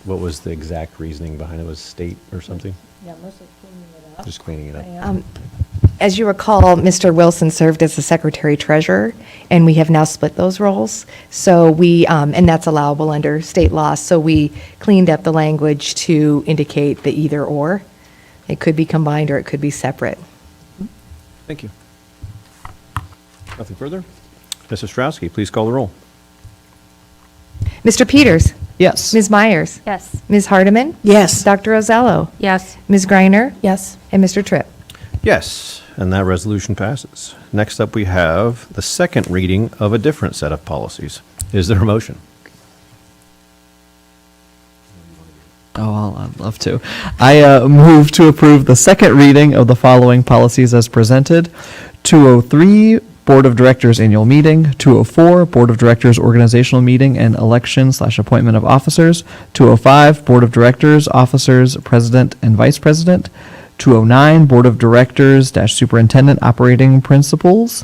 B: What was the exact reasoning behind it? Was state or something?
L: Yeah, mostly cleaning it up.
B: Just cleaning it up.
O: As you recall, Mr. Wilson served as the secretary treasurer, and we have now split those roles. So we, and that's allowable under state law, so we cleaned up the language to indicate the either or. It could be combined or it could be separate.
B: Thank you. Nothing further? Mrs. Strowski, please call the roll.
O: Mr. Peters?
C: Yes.
O: Ms. Myers?
N: Yes.
O: Ms. Hardeman?
F: Yes.
O: Dr. Rosello?
N: Yes.
O: Ms. Greiner?
D: Yes.
O: And Mr. Tripp?
B: Yes, and that resolution passes. Next up, we have the second reading of a different set of policies. Is there a motion?
C: Oh, I'd love to. I move to approve the second reading of the following policies as presented. 203, Board of Directors Annual Meeting. 204, Board of Directors Organizational Meeting and Election/Appointment of Officers. 205, Board of Directors, Officers, President and Vice President. 209, Board of Directors-Superintendent Operating Principles.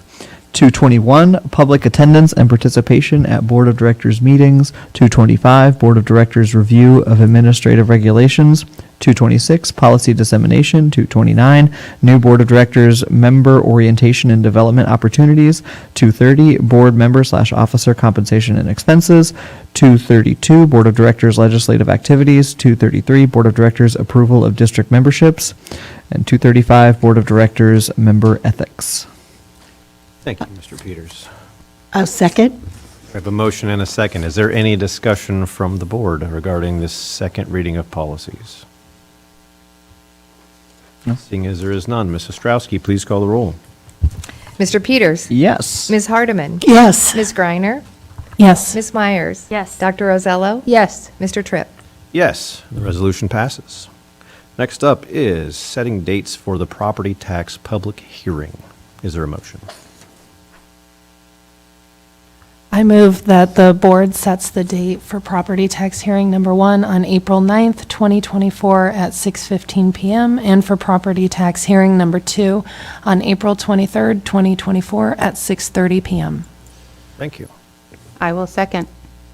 C: 221, Public Attendance and Participation at Board of Directors Meetings. 225, Board of Directors Review of Administrative Regulations. 226, Policy Dissemination. 229, New Board of Directors Member Orientation and Development Opportunities. 230, Board Member/Officer Compensation and Expenses. 232, Board of Directors Legislative Activities. 233, Board of Directors Approval of District Memberships. And 235, Board of Directors Member Ethics.
B: Thank you, Mr. Peters.
F: A second?
B: We have a motion and a second. Is there any discussion from the board regarding this second reading of policies? Seeing as there is none, Mrs. Strowski, please call the roll.
O: Mr. Peters?
C: Yes.
O: Ms. Hardeman?
F: Yes.
O: Ms. Greiner?
D: Yes.
O: Ms. Myers?
N: Yes.
O: Dr. Rosello?
L: Yes.
O: Mr. Tripp?
B: Yes, the resolution passes. Next up is setting dates for the property tax public hearing. Is there a motion?
D: I move that the board sets the date for property tax hearing number 1 on April 9th, 2024 at 6:15 PM, and for property tax hearing number 2 on April 23rd, 2024 at 6:30 PM.
B: Thank you.
L: I will second.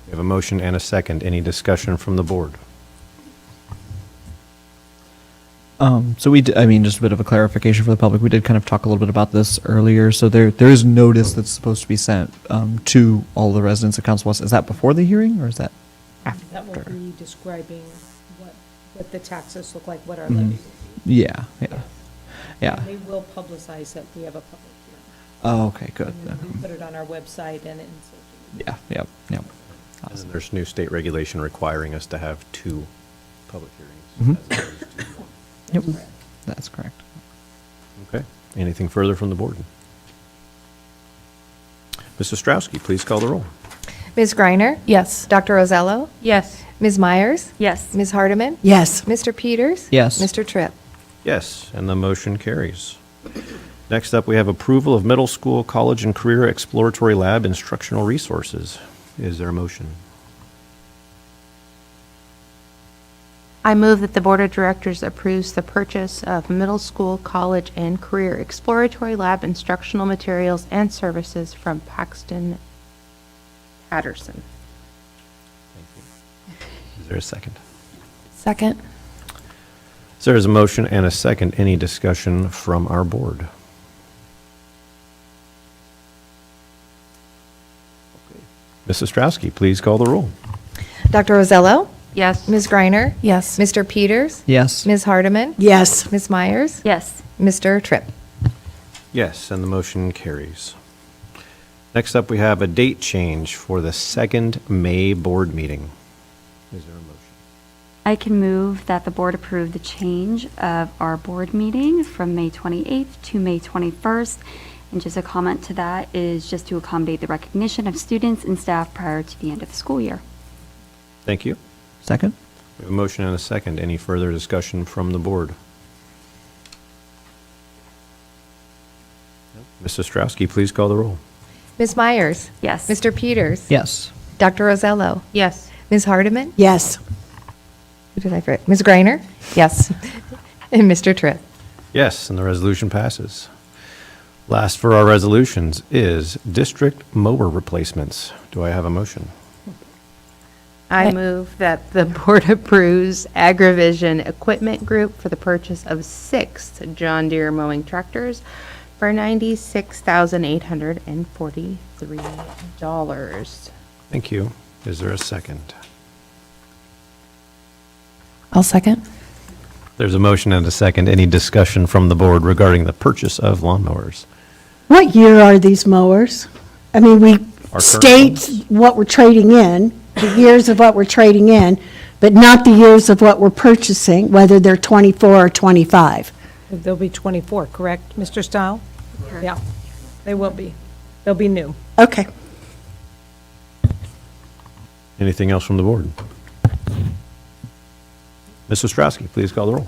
B: We have a motion and a second. Any discussion from the board?
C: So just a bit of a clarification for the public. We did kind of talk a little bit about this earlier. So there is notice that's supposed to be sent to all the residents of Council Bluffs. Is that before the hearing or is that after?
L: That will be describing what the taxes look like, what our
C: Mhm.
L: levies.
C: Yeah. Yeah.
L: They will publicize that we have a public hearing.
C: Oh, okay, good.
L: And then we put it on our website and in social media.
C: Yep.
B: And then there's new state regulation requiring us to have 2 public hearings.
C: Mhm.
B: as opposed to one.
C: Yep, that's correct.
B: Okay. Anything further from the board? Mrs. Strowski, please call the roll.
O: Ms. Greiner?
D: Yes.
O: Dr. Rosello?
L: Yes.
O: Ms. Myers?
N: Yes.
O: Ms. Hardeman?
F: Yes.
O: Mr. Peters?
C: Yes.
O: Mr. Tripp?
B: Yes, and the motion carries. Next up, we have approval of middle school, college, and career exploratory lab instructional resources. Is there a motion?
A: I move that the Board of Directors approves the purchase of middle school, college, and career exploratory lab instructional materials and services from Paxton Patterson.
B: Is there a second?
D: Second.
B: So there's a motion and a second. Any discussion from our board? Mrs. Strowski, please call the roll.
O: Dr. Rosello?
A: Yes.
O: Ms. Greiner?
D: Yes.
O: Mr. Peters?
C: Yes.
O: Ms. Hardeman?
F: Yes.
O: Ms. Myers?
N: Yes.
O: Mr. Tripp?
B: Yes, and the motion carries. Next up, we have a date change for the second May board meeting. Is there a motion?
P: I can move that the board approve the change of our board meeting from May 28th to May 21st. And just a comment to that is just to accommodate the recognition of students and staff prior to the end of the school year.
B: Thank you.
C: Second?
B: We have a motion and a second. Any further discussion from the board? Mrs. Strowski, please call the roll.
O: Ms. Myers?
P: Yes.
O: Mr. Peters?
C: Yes.
O: Dr. Rosello?
A: Yes.
O: Ms. Hardeman?
F: Yes.
O: Who did I forget? Ms. Greiner?
D: Yes.
O: And Mr. Tripp?
B: Yes, and the resolution passes. Last for our resolutions is district mower replacements. Do I have a motion?
Q: I move that the board approves Agrivision Equipment Group for the purchase of 6 John Deere mowing tractors for $96,843.
B: Thank you. Is there a second?
D: I'll second.
B: There's a motion and a second. Any discussion from the board regarding the purchase of lawnmowers?
R: What year are these mowers? I mean, we
B: Our current
R: state what we're trading in, the years of what we're trading in, but not the years of what we're purchasing, whether they're 24 or 25.
L: They'll be 24, correct, Mr. Stahl? Yeah, they will be. They'll be new.
R: Okay.
B: Anything else from the board? Mrs. Ostrowski, please call the roll.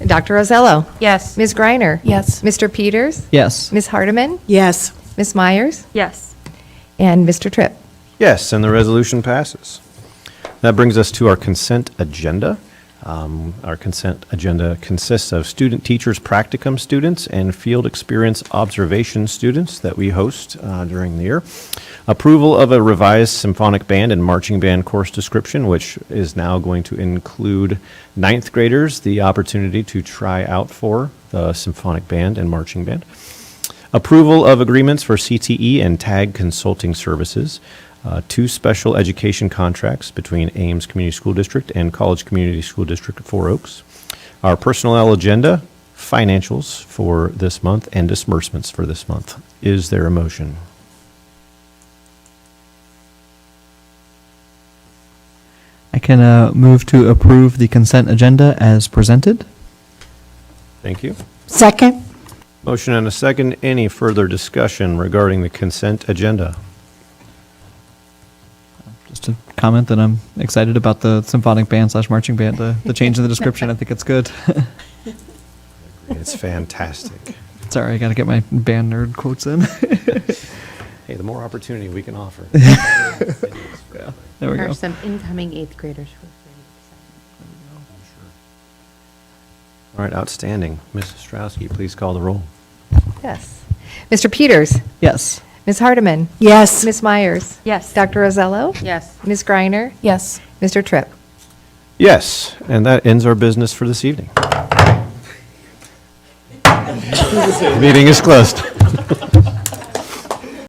O: Dr. Rosello?
Q: Yes.
O: Ms. Griner?
D: Yes.
O: Mr. Peters?
C: Yes.
O: Ms. Hardeman?
R: Yes.
O: Ms. Myers?
P: Yes.
O: And Mr. Tripp?
B: Yes, and the resolution passes. That brings us to our consent agenda. Our consent agenda consists of student teachers practicum students and field experience observation students that we host during the year. Approval of a revised symphonic band and marching band course description, which is now going to include ninth graders the opportunity to try out for the symphonic band and marching band. Approval of agreements for CTE and TAG consulting services. 2 special education contracts between Ames Community School District and College Community School District of 4 Oaks. Our personnel agenda, financials for this month, and disbursements for this month. Is there a motion?
C: I can move to approve the consent agenda as presented.
B: Thank you.
R: Second?
B: Motion and a second. Any further discussion regarding the consent agenda?
C: Just to comment that I'm excited about the symphonic band / marching band, the change in the description. I think it's good.
B: It's fantastic.
C: Sorry, I got to get my band nerd quotes in.
B: Hey, the more opportunity we can offer.
C: Yeah, there we
Q: There
C: go.
Q: are some incoming 8th graders who are
B: All right, outstanding. Mrs. Ostrowski, please call the roll.
O: Yes. Mr. Peters?
C: Yes.
O: Ms. Hardeman?
R: Yes.
O: Ms. Myers?
P: Yes.
O: Dr. Rosello?
Q: Yes.
O: Ms. Griner?
D: Yes.
O: Mr. Tripp?
B: Yes, and that ends our business for this evening. Meeting is closed.